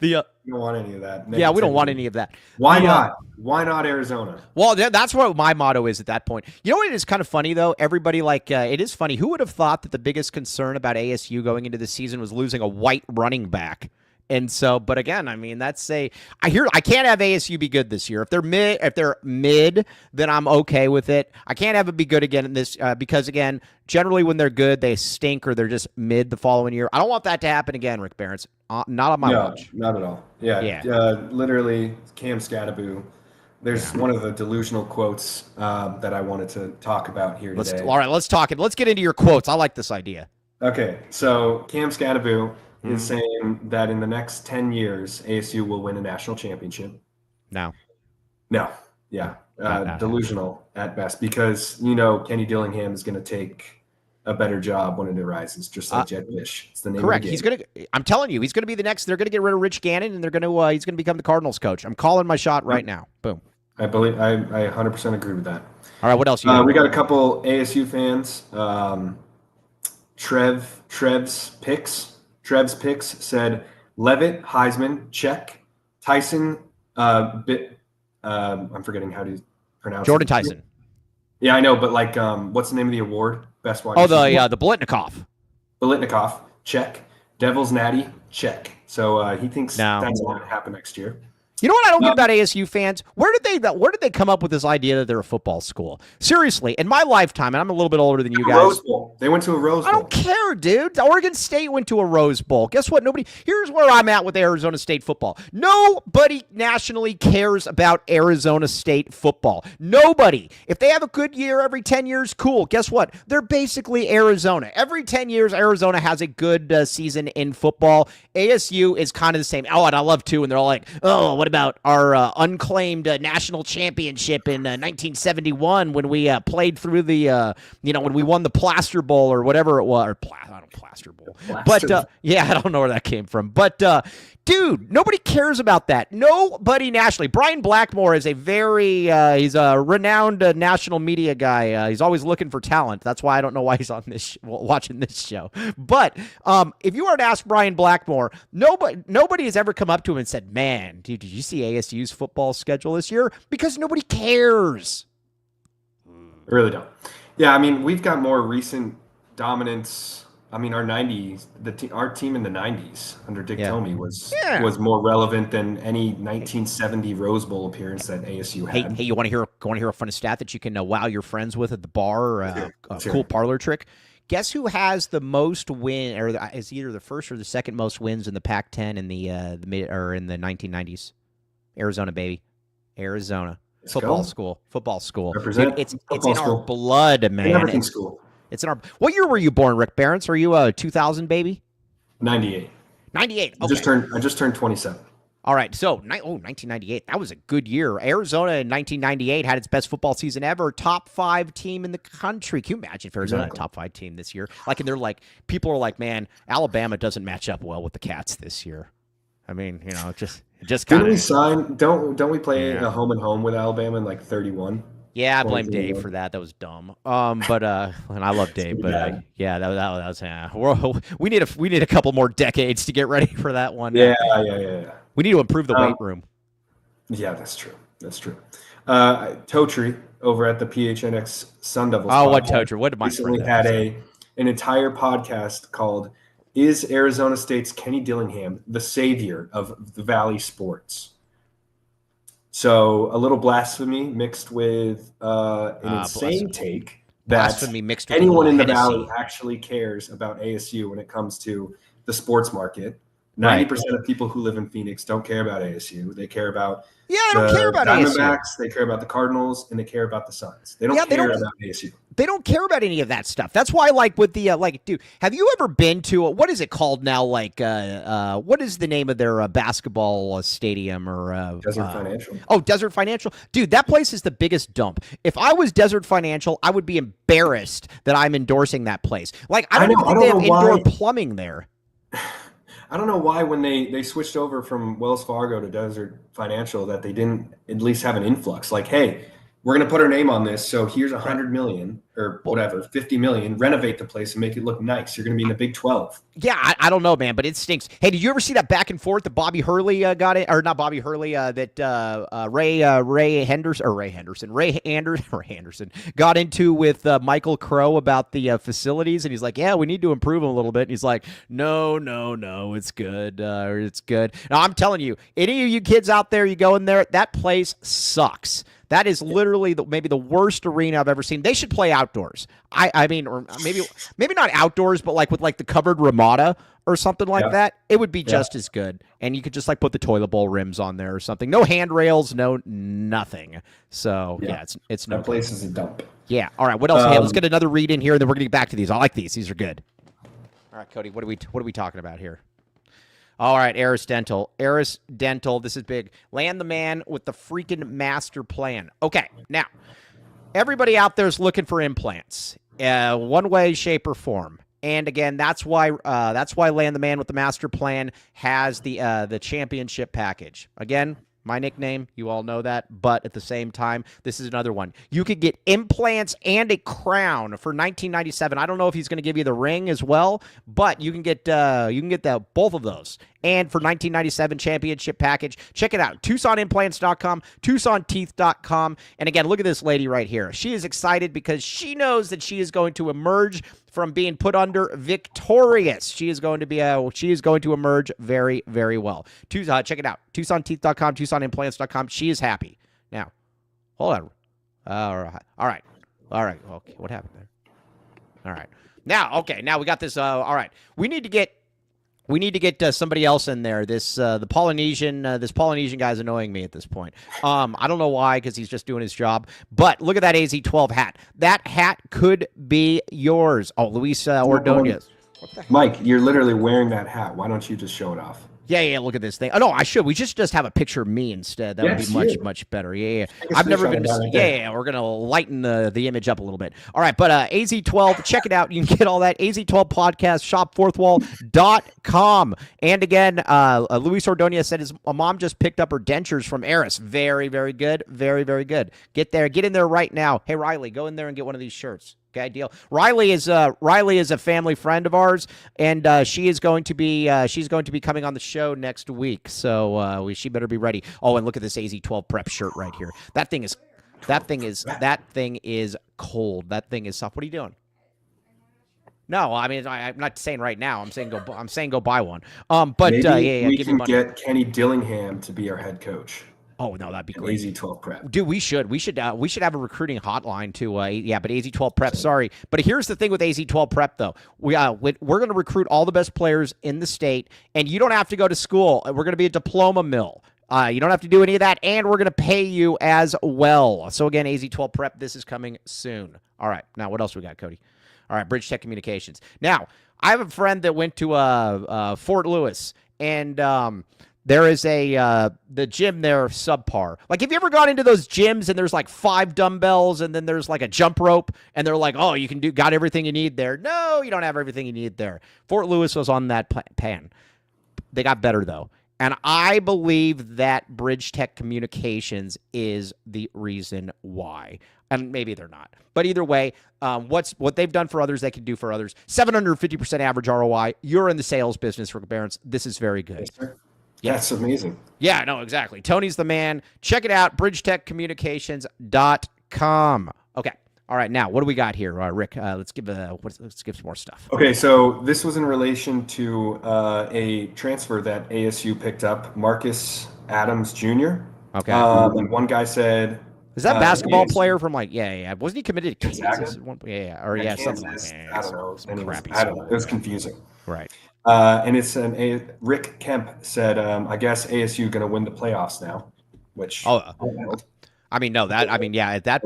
We don't want any of that. Yeah, we don't want any of that. Why not? Why not Arizona? Well, that's what my motto is at that point. You know what? It is kind of funny though. Everybody it is funny. Who would have thought that the biggest concern about ASU going into the season was losing a white running back? And so, but again, I mean, I can't have ASU be good this year. If they're mid, then I'm okay with it. I can't have it be good again in this because again, generally when they're good, they stink or they're just mid the following year. I don't want that to happen again, Rick Barons. Not on my watch. Not at all. Yeah. Literally, Cam Scadaboo. There's one of the delusional quotes that I wanted to talk about here today. All right, let's talk it. Let's get into your quotes. I like this idea. Okay, so Cam Scadaboo. is saying that in the next 10 years, ASU will win a national championship. No. No. Yeah. Not Delusional at best, because Kenny Dillingham is going to take a better job when it arises, just like Jed Fish. It's the name correct. of the game. I'm telling you, he's gonna be the next. They're gonna get rid of Rich Gannon, and he's gonna become the Cardinals coach. I'm calling my shot right now. Boom. I believe I 100% agree with that. All right, what else you got? We got a couple ASU fans. Trev's picks said Levitt, Heisman, check. Tyson, I'm forgetting how to pronounce Jordan it. Tyson. Yeah, I know, but what's the name of the award? Best wide Oh, receiver? the Blitnikoff. Bolitnikoff, check. Devil's Natty, check. So he thinks No. that's going to happen next year. You know what I don't get about ASU fans? Where did they come up with this idea that they're a football school? Seriously, in my lifetime, and I'm a little bit older than you guys. Rose Bowl. They went to a Rose Bowl. I don't care, dude. Oregon State went to a Rose Bowl. Guess what? Here's where I'm at with Arizona State football. Nobody nationally cares about Arizona State football. Nobody. If they have a good year every 10 years, cool. Guess what? They're basically Arizona. Every 10 years, Arizona has a good season in football. ASU is kind of the same. Oh, and I love too. And they're all like, oh, what about our unclaimed national championship in 1971 when we played through the, when we won the Plaster Bowl or whatever it was, or Plaster Bowl. But yeah, I don't know where that came from. But dude, nobody cares about that. Nobody nationally. Brian Blackmore is he's a renowned national media guy. He's always looking for talent. That's why I don't know why he's on watching this show. But if you were to ask Brian Blackmore, nobody has ever come up to him and said, man, dude, did you see ASU's football schedule this year? Because nobody cares. I really don't. Yeah, I mean, we've got more recent dominance. I mean, our 90s, our team in the 90s under Dick Tomey was more relevant than any 1970 Rose Bowl appearance that ASU had. Hey, you want to hear a fun stat that you can wow your friends with at the bar, or a cool parlor trick? Guess who has the most win, or is either the first or the second most wins in the Pac-10 in the mid or in the 1990s? Arizona, baby, Arizona. Football school. Represent. It's in our blood, man. Everything school. It's in our. What year were you born, Rick Barents? Are you a 2000 baby? 98. 98. Okay. I just turned 27. All right. So, 1998. That was a good year. Arizona in 1998 had its best football season ever. Top 5 team in the country. Can you imagine if Arizona had a top 5 team this year? And they're like, people are like, man, Alabama doesn't match up well with the Cats this year. I mean, just kind of. Don't we play a home and home with Alabama in 31? Yeah, I blame Dave for that. That was dumb. And I love Dave, but that was we need a couple more decades to get ready for that one. Yeah. We need to improve the weight room. Yeah, that's true. Totri over at the PHNX Sun Devils. Oh, what Totri? What did my recently had an entire podcast called "Is Arizona State's Kenny Dillingham the savior of the Valley sports?" So a little blasphemy mixed with an insane take that anyone in the Valley actually cares about ASU when it comes to the sports market. 90% of people who live in Phoenix don't care about ASU. They care about they don't care about Diamondbacks, ASU. They care about the Cardinals, and they care about the Suns. They don't care about ASU. They don't care about any of that stuff. That's why, with the dude, have you ever been to what is it called now? What is the name of their basketball stadium or Desert Financial? Oh, Desert Financial, dude. That place is the biggest dump. If I was Desert Financial, I would be embarrassed that I'm endorsing that place. I don't even think they have indoor plumbing there. I don't know why when they switched over from Wells Fargo to Desert Financial that they didn't at least have an influx. Hey, we're going to put our name on this. So here's $100 million or whatever, $50 million, renovate the place and make it look nice. You're going to be in the Big 12. Yeah, I don't know, man, but it stinks. Hey, did you ever see that back and forth that Bobby Hurley got it? Or not Bobby Hurley, that Ray Anderson got into with Michael Crow about the facilities. And he's like, yeah, we need to improve them a little bit. And he's like, no, it's good. It's good. Now, I'm telling you, any of you kids out there, you go in there, that place sucks. That is literally maybe the worst arena I've ever seen. They should play outdoors. I mean, or maybe not outdoors, but with the covered Ramada or something like that. It would be just as good. And you could just put the toilet bowl rims on there or something. No handrails, no nothing. So it's no. That place is a dump. Yeah. All right. What else? Hey, let's get another read in here, and then we're gonna get back to these. I like these. These are good. All right, Cody. What are we talking about here? All right, Eris Dental. Eris Dental, this is big. Land the man with the freaking master plan. Okay, now, everybody out there is looking for implants, one way, shape, or form. And again, that's why Land the Man with the Master Plan has the championship package. Again, my nickname, you all know that, but at the same time, this is another one. You could get implants and a crown for $19.97. I don't know if he's going to give you the ring as well, but you can get both of those. And for $19.97 championship package, check it out. TucsonImplants.com, TucsonTeeth.com. And again, look at this lady right here. She is excited because she knows that she is going to emerge from being put under victorious. She is going to emerge very, very well. Check it out. TucsonTeeth.com, TucsonImplants.com. She is happy. Now, hold on. All right. Okay, what happened there? All right. Now we got this. All right. We need to get somebody else in there. This Polynesian guy's annoying me at this point. I don't know why, because he's just doing his job. But look at that AZ12 hat. That hat could be yours. Oh, Luis Ordonez. Mike, you're literally wearing that hat. Why don't you just show it off? Yeah, look at this thing. Oh, no, I should. We just have a picture of me instead. That would be much better. Yeah. I've never been to... Yeah, we're going to lighten the image up a little bit. All right, but AZ12, check it out. You can get all that. AZ12 podcast, shopfourthwall.com. And again, Luis Ordonez said his mom just picked up her dentures from Eris. Very, very good. Very, very good. Get in there right now. Hey, Riley, go in there and get one of these shirts. Okay, deal. Riley is a family friend of ours, and she's going to be coming on the show next week. So she better be ready. Oh, and look at this AZ12 prep shirt right here. That thing is cold. That thing is soft. What are you doing? No, I mean I'm not saying right now. I'm saying go buy one. But maybe we can get Kenny Dillingham to be our head coach. Oh no, that'd be great. AZ12 prep, dude. We should have a recruiting hotline to but AZ12 prep. Sorry, but here's the thing with AZ12 prep though. We're going to recruit all the best players in the state, and you don't have to go to school. We're going to be a diploma mill. You don't have to do any of that, and we're going to pay you as well. So again, AZ12 prep. This is coming soon. All right, now what else we got, Cody? All right, Bridge Tech Communications. Now I have a friend that went to Fort Lewis, and there is the gym there subpar. Like, have you ever gone into those gyms and there's like 5 dumbbells and then there's like a jump rope and they're like, oh, you got everything you need there. No, you don't have everything you need there. Fort Lewis was on that pan. They got better though. And I believe that Bridge Tech Communications is the reason why. And maybe they're not. But either way, what they've done for others, they can do for others. 750% average ROI. You're in the sales business, Rick Barons. This is very good. Yes, sir. Yeah, that's amazing. Yeah, no, exactly. Tony's the man. Check it out, bridgetechcommunications.com. Okay. All right, now, what do we got here, Rick? Let's give some more stuff. Okay, so this was in relation to a transfer that ASU picked up, Marcus Adams Jr. Okay. And one guy said... Is that basketball player from wasn't he committed to Kansas? Something like that. I don't know. It was confusing. Right. And it's Rick Kemp said, I guess ASU going to win the playoffs now, which at that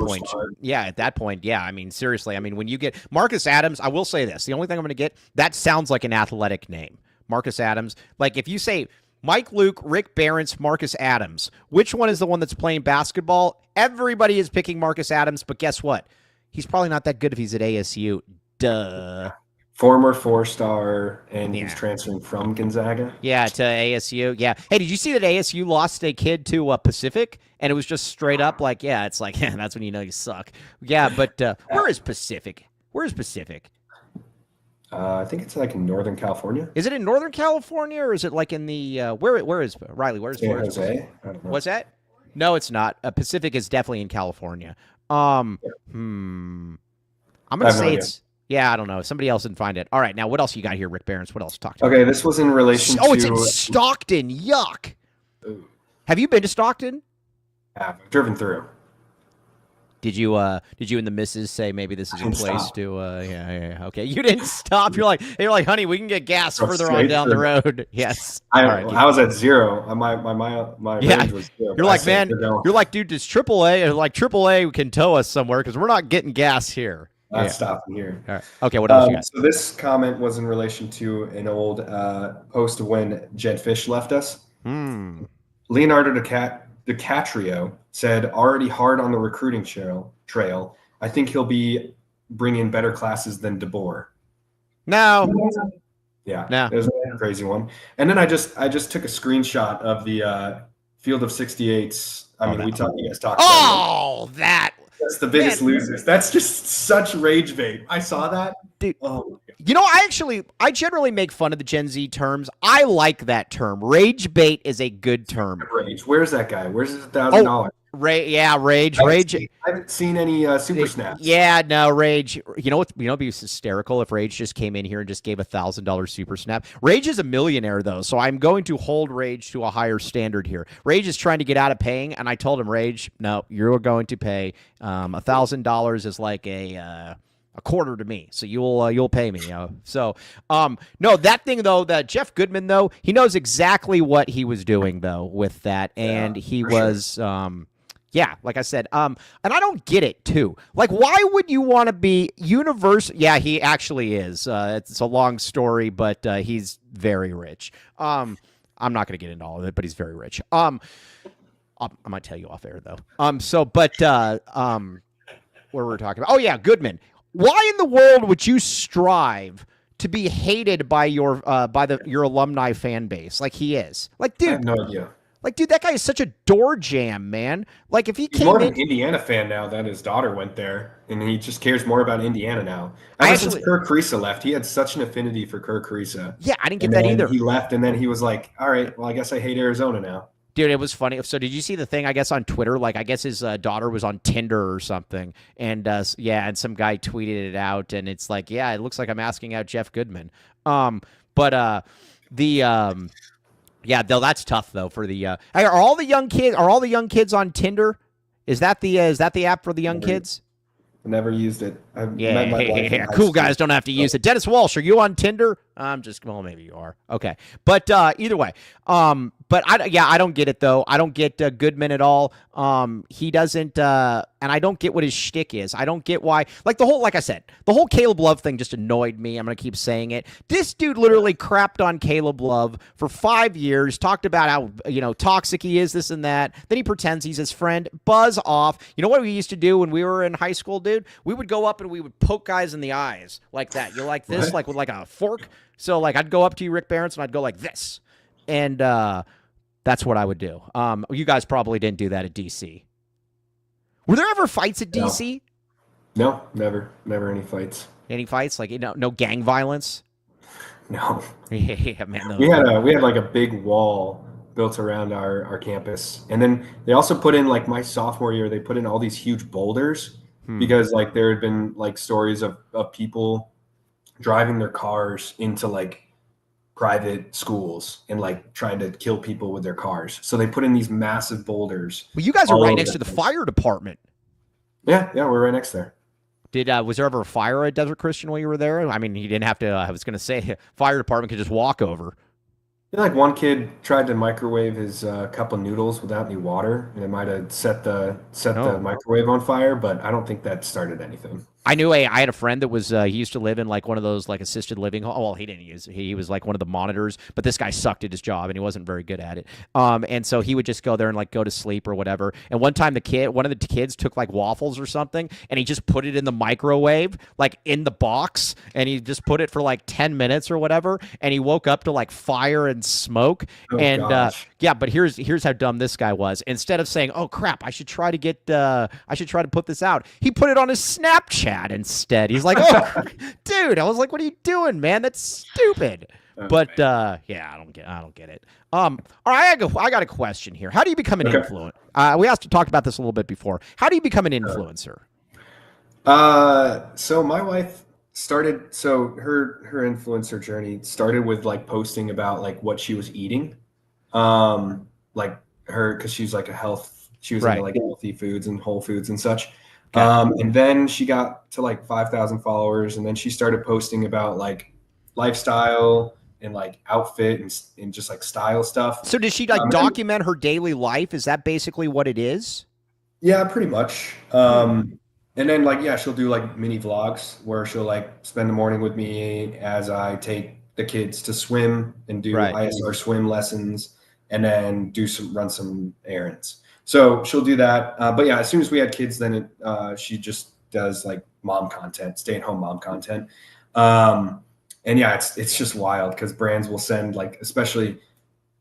point, I mean, seriously, I mean, when you get Marcus Adams, I will say this, the only thing I'm going to get, that sounds like an athletic name, Marcus Adams. Like if you say Mike Luke, Rick Barons, Marcus Adams, which one is the one that's playing basketball? Everybody is picking Marcus Adams, but guess what? He's probably not that good if he's at ASU. Duh. Former 4-star, and he's transferring from Gonzaga. Yeah, to ASU. Yeah. Hey, did you see that ASU lost a kid to Pacific? And it was just straight up like, it's like, that's when you know you suck. Yeah, but where is Pacific? I think it's like in Northern California. Is it in Northern California, or is it like in the where is Riley? Where's San Jose? I don't know. What's that? No, it's not. Pacific is definitely in California. I'm gonna say it's. Yeah, I don't know. Somebody else didn't find it. All right, now what else you got here, Rick Barons? What else talk to? Okay, this was in relation to... Oh, it's in Stockton. Yuck. Ooh. Have you been to Stockton? I've driven through. Did you and the missus say maybe this is a place to? Okay, you didn't stop. You're like, honey, we can get gas further on down the road. Yes. I was at 0. My range was 0. You're like, man. You're like, dude, does AAA can tow us somewhere because we're not getting gas here. Not stopping here. All right. Okay, what else you got? So this comment was in relation to an old post when Jed Fish left us. Leonardo DiCaprio said, already hard on the recruiting trail. I think he'll be bringing better classes than DeBoer. No. Yeah, No. it was a crazy one. And then I just took a screenshot of the Field of 68s. You guys talked about it. That's the biggest losers. That's just such rage bait. I saw that. Dude. Oh, you know, I generally make fun of the Gen Z terms. I like that term. Rage bait is a good term. Rage. Where's that guy? Where's his $1,000? Rage. I haven't seen any super snaps. Yeah, no, Rage. You know what? It'd be hysterical if Rage just came in here and just gave $1,000 super snap. Rage is a millionaire though, so I'm going to hold Rage to a higher standard here. Rage is trying to get out of paying, and I told him, Rage, no, you're going to pay $1,000 is like a quarter to me, so you'll pay me. So no, that thing though, that Jeff Goodman though, he knows exactly what he was doing though with that, and he was. Sure. Yeah, like I said, and I don't get it too. Like, why would you want to be universal? Yeah, he actually is. It's a long story, but he's very rich. I'm not going to get into all of it, but he's very rich. I might tell you off air though. Where we're talking about? Oh yeah, Goodman. Why in the world would you strive to be hated by your alumni fan base like he is? Like, dude, I have no idea. Like, dude, that guy is such a door jam, man. Like, if he He's more of an Indiana fan now that his daughter went there, and he just cares more about Indiana now. Since Kirk Kriisa left, he had such an affinity for Kirk Kriisa. Yeah, I didn't get that either. He left, and then he was like, all right, well, I guess I hate Arizona now. Dude, it was funny. So did you see the thing, I guess, on Twitter? Like, I guess his daughter was on Tinder or something. And, and some guy tweeted it out, and it's like, yeah, it looks like I'm asking out Jeff Goodman. Yeah, though that's tough though for the are all the young kids on Tinder? Is that the app for the young kids? Never used it. Yeah. Cool guys don't have to use it. Dennis Walsh, are you on Tinder? Well, maybe you are. Okay, but either way, I don't get it though. I don't get Goodman at all. He doesn't, and I don't get what his shtick is. I don't get why. Like I said, the whole Caleb Love thing just annoyed me. I'm gonna keep saying it. This dude literally crapped on Caleb Love for 5 years. Talked about how toxic he is, this and that. Then he pretends he's his friend. Buzz off. You know what we used to do when we were in high school, dude? We would go up and we would poke guys in the eyes like that. You like this, like with like a fork. So like I'd go up to you, Rick Barents, and I'd go like this, and that's what I would do. You guys probably didn't do that at DC. Were there ever fights at DC? No, never any fights. Any fights? Like no gang violence? No. Yeah, man. We had like a big wall built around our campus, and then they also put in, like, my sophomore year, they put in all these huge boulders because like there had been like stories of people driving their cars into like private schools and like trying to kill people with their cars. So they put in these massive boulders. Well, you guys are right next to the fire department. Yeah, we're right next there. Was there ever a fire at Desert Christian while you were there? I mean, you didn't have to. I was going to say, fire department could just walk over. Like one kid tried to microwave his cup of noodles without any water, and it might have set the microwave on fire, but I don't think that started anything. I had a friend that was he used to live in like one of those like assisted living. Well, he didn't use it. He was like one of the monitors, but this guy sucked at his job and he wasn't very good at it. And so he would just go there and like go to sleep or whatever. And one time one of the kids took like waffles or something and he just put it in the microwave, like in the box, and he just put it for like 10 minutes or whatever. And he woke up to like fire and smoke. Yeah, but here's how dumb this guy was. Instead of saying, "Oh crap, I should try to put this out," he put it on his Snapchat instead. He's like, "Oh, dude," I was like, "What are you doing, man? That's stupid." But I don't get it. All right, I got a question here. How do you become an influencer? We talked about this a little bit before. How do you become an influencer? So my wife started. So her influencer journey started with like posting about like what she was eating. Like because she's like she was into like healthy foods and whole foods and such. Okay. And then she got to like 5,000 followers, and then she started posting about like lifestyle and like outfit and just like style stuff. So does she like document her daily life? Is that basically what it is? Yeah, pretty much. And then like yeah, she'll do like mini vlogs where she'll like spend the morning with me as I take the kids to swim and do Right. ISR swim lessons, and then run some errands. So she'll do that. But yeah, as soon as we had kids, then she just does like mom content, stay at home mom content. And yeah, it's just wild because brands will send like, especially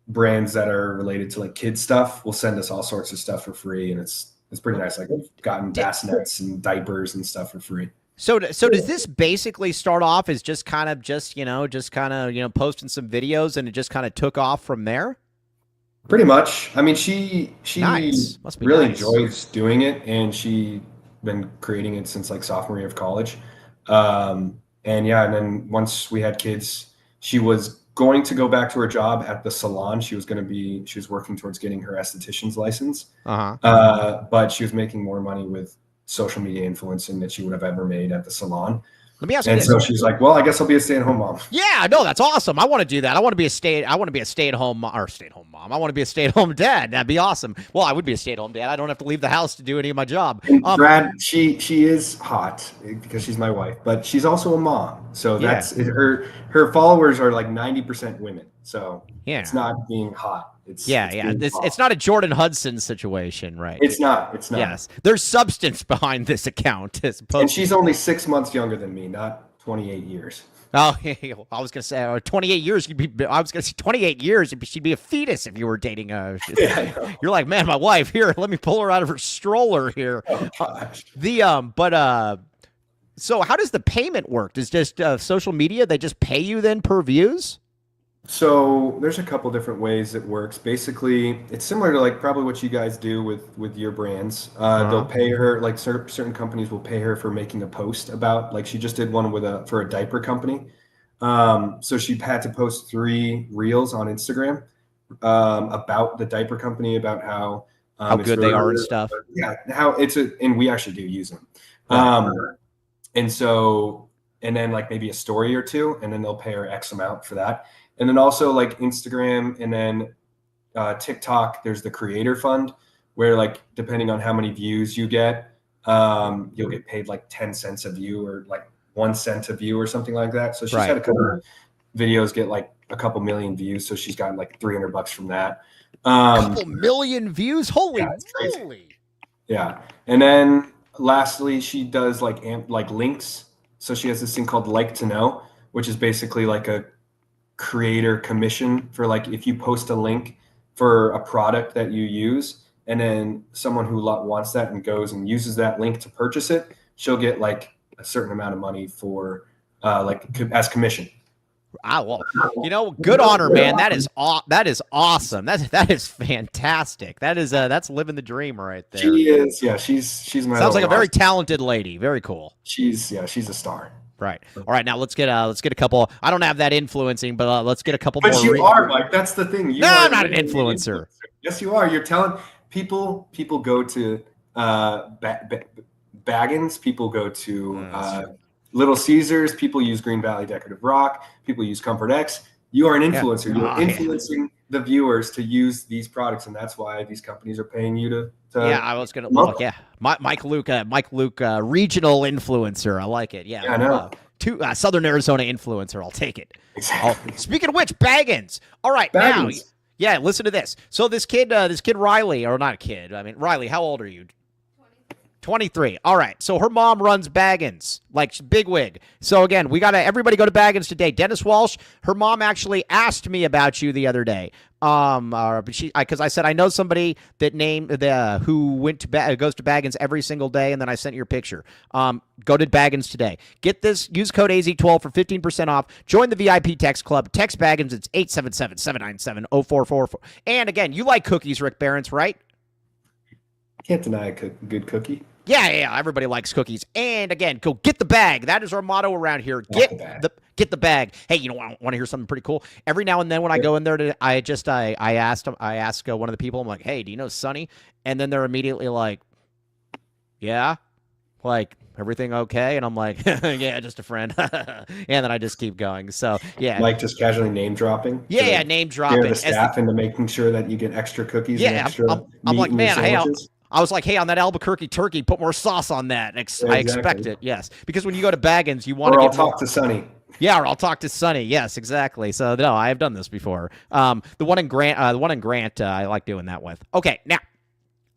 brands that are related to like kids stuff, will send us all sorts of stuff for free, and it's pretty nice. Like we've gotten bassinets and diapers and stuff for free. So does this basically start off as just kind of posting some videos, and it just kind of took off from there? Pretty much. I mean, she Nice. Must be really nice. enjoys doing it, and she been creating it since like sophomore year of college. And yeah, and then once we had kids, she was going to go back to her job at the salon. She was working towards getting her esthetician's license. Uh-huh. But she was making more money with social media influencing than she would have ever made at the salon. Let me ask you And this. so she's like, well, I guess I'll be a stay-at-home mom. Yeah, no, that's awesome. I want to do that. I want to be a stay-at-home mom. I want to be a stay-at-home dad. That'd be awesome. Well, I would be a stay-at-home dad. I don't have to leave the house to do any of my job. And Brad, she is hot because she's my wife, but she's also a mom. So that's her followers are like 90% women. So yeah, it's not being hot. It's It's not a Jordan Hudson situation, right? It's not. Yes, there's substance behind this account. And she's only 6 months younger than me, not 28 years. Oh, I was gonna say 28 years. I was gonna say 28 years. She'd be a fetus if you were dating. You're like, man, my wife. Here, let me pull her out of her stroller here. Oh, gosh. So how does the payment work? Does just social media? They just pay you then per views? So there's a couple different ways it works. Basically, it's similar to like probably what you guys do with your brands. They'll pay her, like certain companies will pay her for making a post about, like she just did one for a diaper company. So she had to post 3 reels on Instagram about the diaper company, about how good they are and stuff. Yeah, and we actually do use them. And then like maybe a story or 2, and then they'll pay her X amount for that. And then also like Instagram and then TikTok, there's the creator fund where like, depending on how many views you get, you'll get paid like 10 cents a view or like 1 cent a view or something like that. So she's had a couple of videos get like a couple million views. So she's gotten like $300 from that. A couple million views? Holy moly. Yeah. And then lastly, she does like links. So she has this thing called Like to Know, which is basically like a creator commission for like if you post a link for a product that you use, and then someone who wants that and goes and uses that link to purchase it, she'll get like a certain amount of money for as commission. Well, good on her, man. That is awesome. That is fantastic. That's living the dream right there. She is, yeah. She's my sounds like a very talented lady. Very cool. She's a star. Right. All right. Now let's get a couple. I don't have that influencing, but let's get a couple more. But you are, Mike. That's the thing. I'm not an influencer. Yes, you are. You're telling people. People go to Baggins. People go to Little Caesars. People use Green Valley Decorative Rock. People use Comfort X. You are an influencer. Yeah. You're influencing the viewers to use these products, and that's why these companies are paying you to I was gonna look. Yeah, Mike Luke, regional influencer. I like it. Yeah, I know. Southern Arizona influencer. I'll take it. Exactly. Speaking of which, Baggins. All right, Baggins. now, yeah, listen to this. So this kid Riley, or not a kid. I mean, Riley, how old are you? 23. All right. So her mom runs Baggins, like bigwig. So again, we got to everybody go to Baggins today. Dennis Walsh, her mom actually asked me about you the other day. Because I said I know somebody that who goes to Baggins every single day, and then I sent your picture. Go to Baggins today. Get this. Use code AZ12 for 15% off. Join the VIP text club. Text Baggins. It's 877-797-0444. And again, you like cookies, Rick Barons, right? Can't deny a good cookie. Yeah. Everybody likes cookies. And again, go get the bag. That is our motto around here. Get the bag. Hey, you know, want to hear something pretty cool? Every now and then when I go in there, I ask one of the people. I'm like, hey, do you know Sonny? And then they're immediately like, yeah, like everything okay? And I'm like, yeah, just a friend. And then I just keep going. So yeah, like just casually name dropping. Yeah, name dropping. The staff into making sure that you get extra cookies. And extra I'm like, man, hey, I was like, hey, on that Albuquerque turkey, put more sauce on that. I expect exactly. it, yes. Because when you go to Baggins, you want to Or I'll get more. talk to Sonny. Yeah, or I'll talk to Sonny. Yes, exactly. So no, I have done this before. The one in Grant, I like doing that with. Okay, now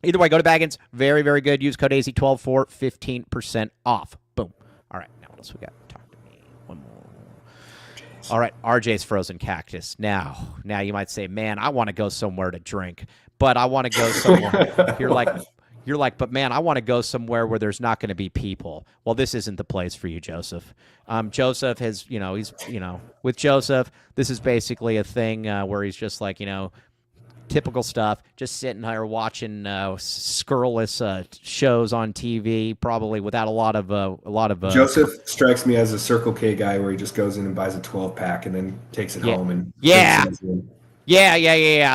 either way, go to Baggins. Very, very good. Use code AZ12 for 15% off. Boom. All right, now what else we got? Talk to me. One more. All right, RJ's Frozen Cactus. Now you might say, man, I want to go somewhere to drink, but I want to go somewhere. You're like, but man, I want to go somewhere where there's not going to be people. Well, this isn't the place for you, Joseph. Joseph has, with Joseph, this is basically a thing where he's just like, typical stuff, just sitting here watching scurrilous shows on TV, probably without a lot of. Joseph strikes me as a Circle K guy where he just goes in and buys a 12-pack and then takes it home and Yeah.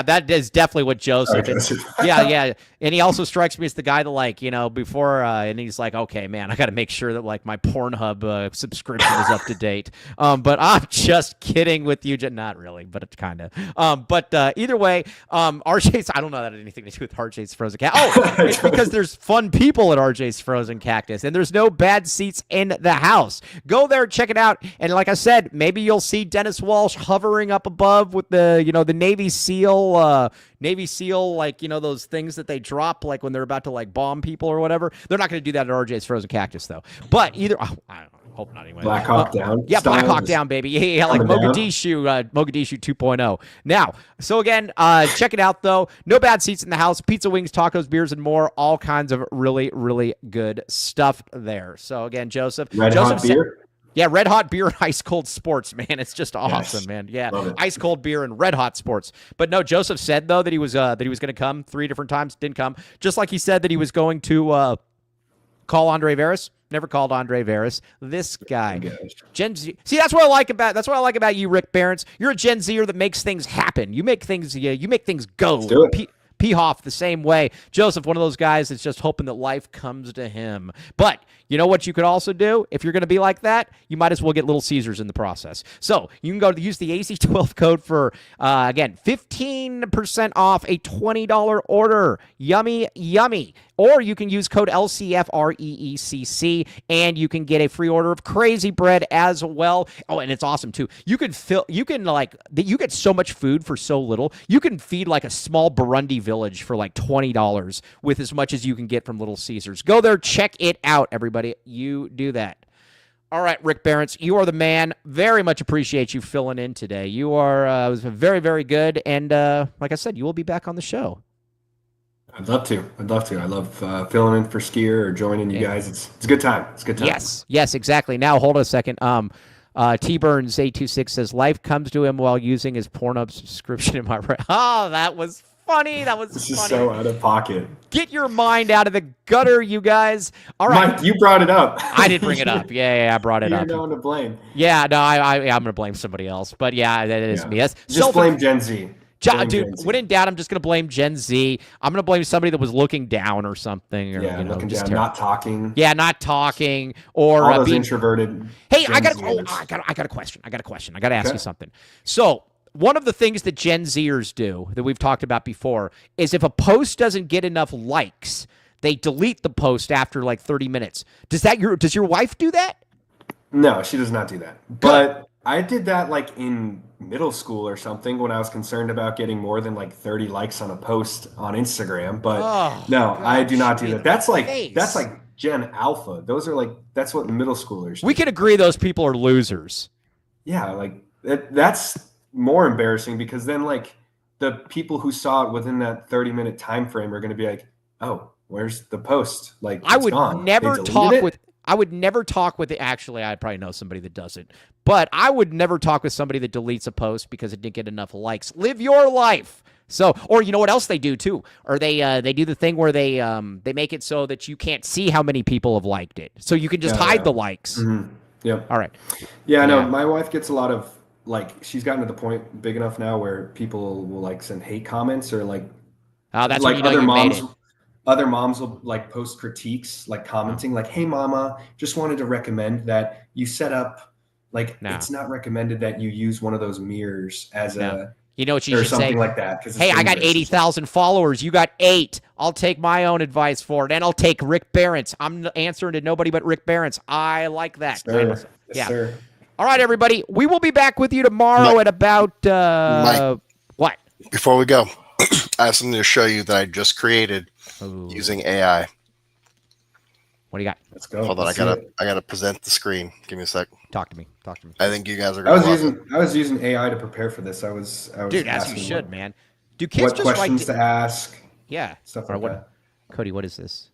That is definitely what Joseph. Sorry, Joseph. Yeah. And he also strikes me as the guy that before, and he's like, okay, man, I got to make sure that my Pornhub subscription is up to date. But I'm just kidding with you, not really, but it's kind of. But either way, RJ's. I don't know that had anything to do with RJ's Frozen Cactus. Oh, it's because there's fun people at RJ's Frozen Cactus, and there's no bad seats in the house. Go there, check it out, and like I said, maybe you'll see Dennis Walsh hovering up above with the Navy SEAL, those things that they drop when they're about to bomb people or whatever. They're not going to do that at RJ's Frozen Cactus though. But I don't know. Hope not anyway. Black Hawk Down. Yeah, Black Hawk Down, baby. Yeah, like Mogadishu 2.0. Now, so again, check it out though. No bad seats in the house. Pizza, wings, tacos, beers, and more. All kinds of really, really good stuff there. So again, Joseph. Hot beer. Yeah, red hot beer and ice cold sports, man. It's just awesome, man. Yeah, ice cold beer and red hot sports. But no, Joseph said though that he was going to come 3 different times. Didn't come. Just like he said that he was going to call Andre Veras. Never called Andre Veras. This guy, Gen Z. See, that's what I like about you, Rick Barons. You're a Gen Zer that makes things happen. You make things. You make things go. Let's do it. P-Hoff the same way. Joseph, one of those guys that's just hoping that life comes to him. But you know what you could also do? If you're going to be like that, you might as well get Little Caesars in the process. So you can go to use the AC12 code for, again, 15% off a $20 order. Yummy, yummy. Or you can use code LCFREECC, and you can get a free order of Crazy Bread as well. Oh, and it's awesome too. You get so much food for so little. You can feed a small Burundi village for $20 with as much as you can get from Little Caesars. Go there, check it out, everybody. You do that. All right, Rick Barents, you are the man. Very much appreciate you filling in today. You are was very, very good, and like I said, you will be back on the show. I'd love to. I love filling in for Skier or joining you guys. It's a good time. It's a good time. Yes, exactly. Now, hold on a second. T-Burns 826 says, life comes to him while using his Pornhub subscription. Am I right? Oh, that was funny. This is so out of pocket. Get your mind out of the gutter, you guys. All right. Mike, you brought it up. I did bring it up. Yeah, I brought it up. You're no one to blame. Yeah, no, I'm going to blame somebody else. But yeah, that is me. Just blame Gen Z. Dude, when in doubt, I'm just going to blame Gen Z. I'm going to blame somebody that was looking down or something. Or, looking down, not talking. Yeah, not talking. Or all those introverted. Hey, I got a question. I got to ask you something. So one of the things that Gen Zers do that we've talked about before is if a post doesn't get enough likes, they delete the post after 30 minutes. Does your wife do that? No, she does not do that. But I did that in middle school or something when I was concerned about getting more than 30 likes on a post on Instagram. But I do not do that. That's Gen Alpha. Those are that's what middle schoolers do. We can agree those people are losers. Yeah, that's more embarrassing because then the people who saw it within that 30-minute time frame are going to be like, oh, where's the post? I would never talk with actually, I probably know somebody that does it, but I would never talk with somebody that deletes a post because it didn't get enough likes. Live your life. So, or you know what else they do too? Or they do the thing where they make it so that you can't see how many people have liked it. So you can just hide the likes. Mm-hmm. Yep. All right. Yeah, no, my wife gets a lot of she's gotten to the point big enough now where people will send hate comments or that's when you know you made it. Other moms will post critiques, commenting hey mama, just wanted to recommend that you set up it's not recommended that you use one of those mirrors as a You know what you or should say? something like that. 'Cause it's Hey, I got dangerous. 80,000 followers. You got 8. I'll take my own advice for it, and I'll take Rick Barrett's. I'm answering to nobody but Rick Barrett's. I like that. Sir. Yes, Yes, sir. All right, everybody. We will be back with you tomorrow Mike. at about Mike. what? Before we go, I have something to show you that I just created Ooh. using AI. What do you got? Let's go. Hold on, Let's I see it. gotta present the screen. Give me a sec. Talk to me. Talk to me. I think you guys are I gonna was love using it. I was using AI to prepare for this. I was Dude, as you asking should, man. Do kids what just write? questions to ask, Yeah. stuff Or like what? that. Cody, what is this?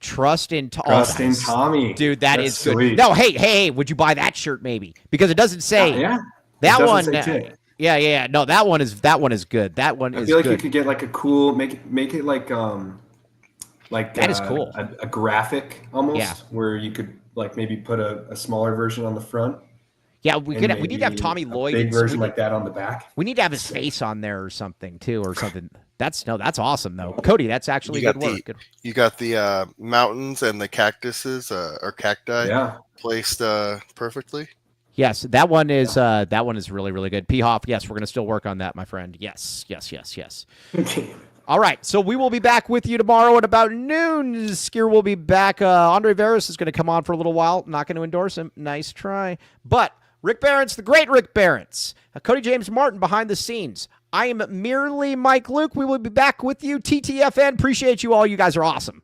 Trust in Trust in Tommy, Dude, that That's is good. sweet. No, hey, would you buy that shirt maybe? Because it doesn't say Yeah, that it one. doesn't say tick. Yeah. No, that one is good. That one I is feel like good. you could get like a cool make it like That is cool. a graphic almost Yeah. where you could like maybe put a smaller version on the front. Yeah, we and need to have maybe Tommy a Lloyd. big and- version we, like that on the back. we need to have his face on there or something too, or something. That's awesome though, Cody. That's actually You good got work. Good. You got the mountains and the cactuses or cacti Yeah. placed perfectly. Yes, that one is really, really good. P Hoff, yes, we're gonna still work on that, my friend. Yes. All right, so we will be back with you tomorrow at about noon. Skier will be back. Andre Veras is going to come on for a little while. Not going to endorse him. Nice try. But Rick Barrett's, the great Rick Barrett's. Cody James Martin behind the scenes. I am merely Mike Luke. We will be back with you. TTFN. Appreciate you all. You guys are awesome.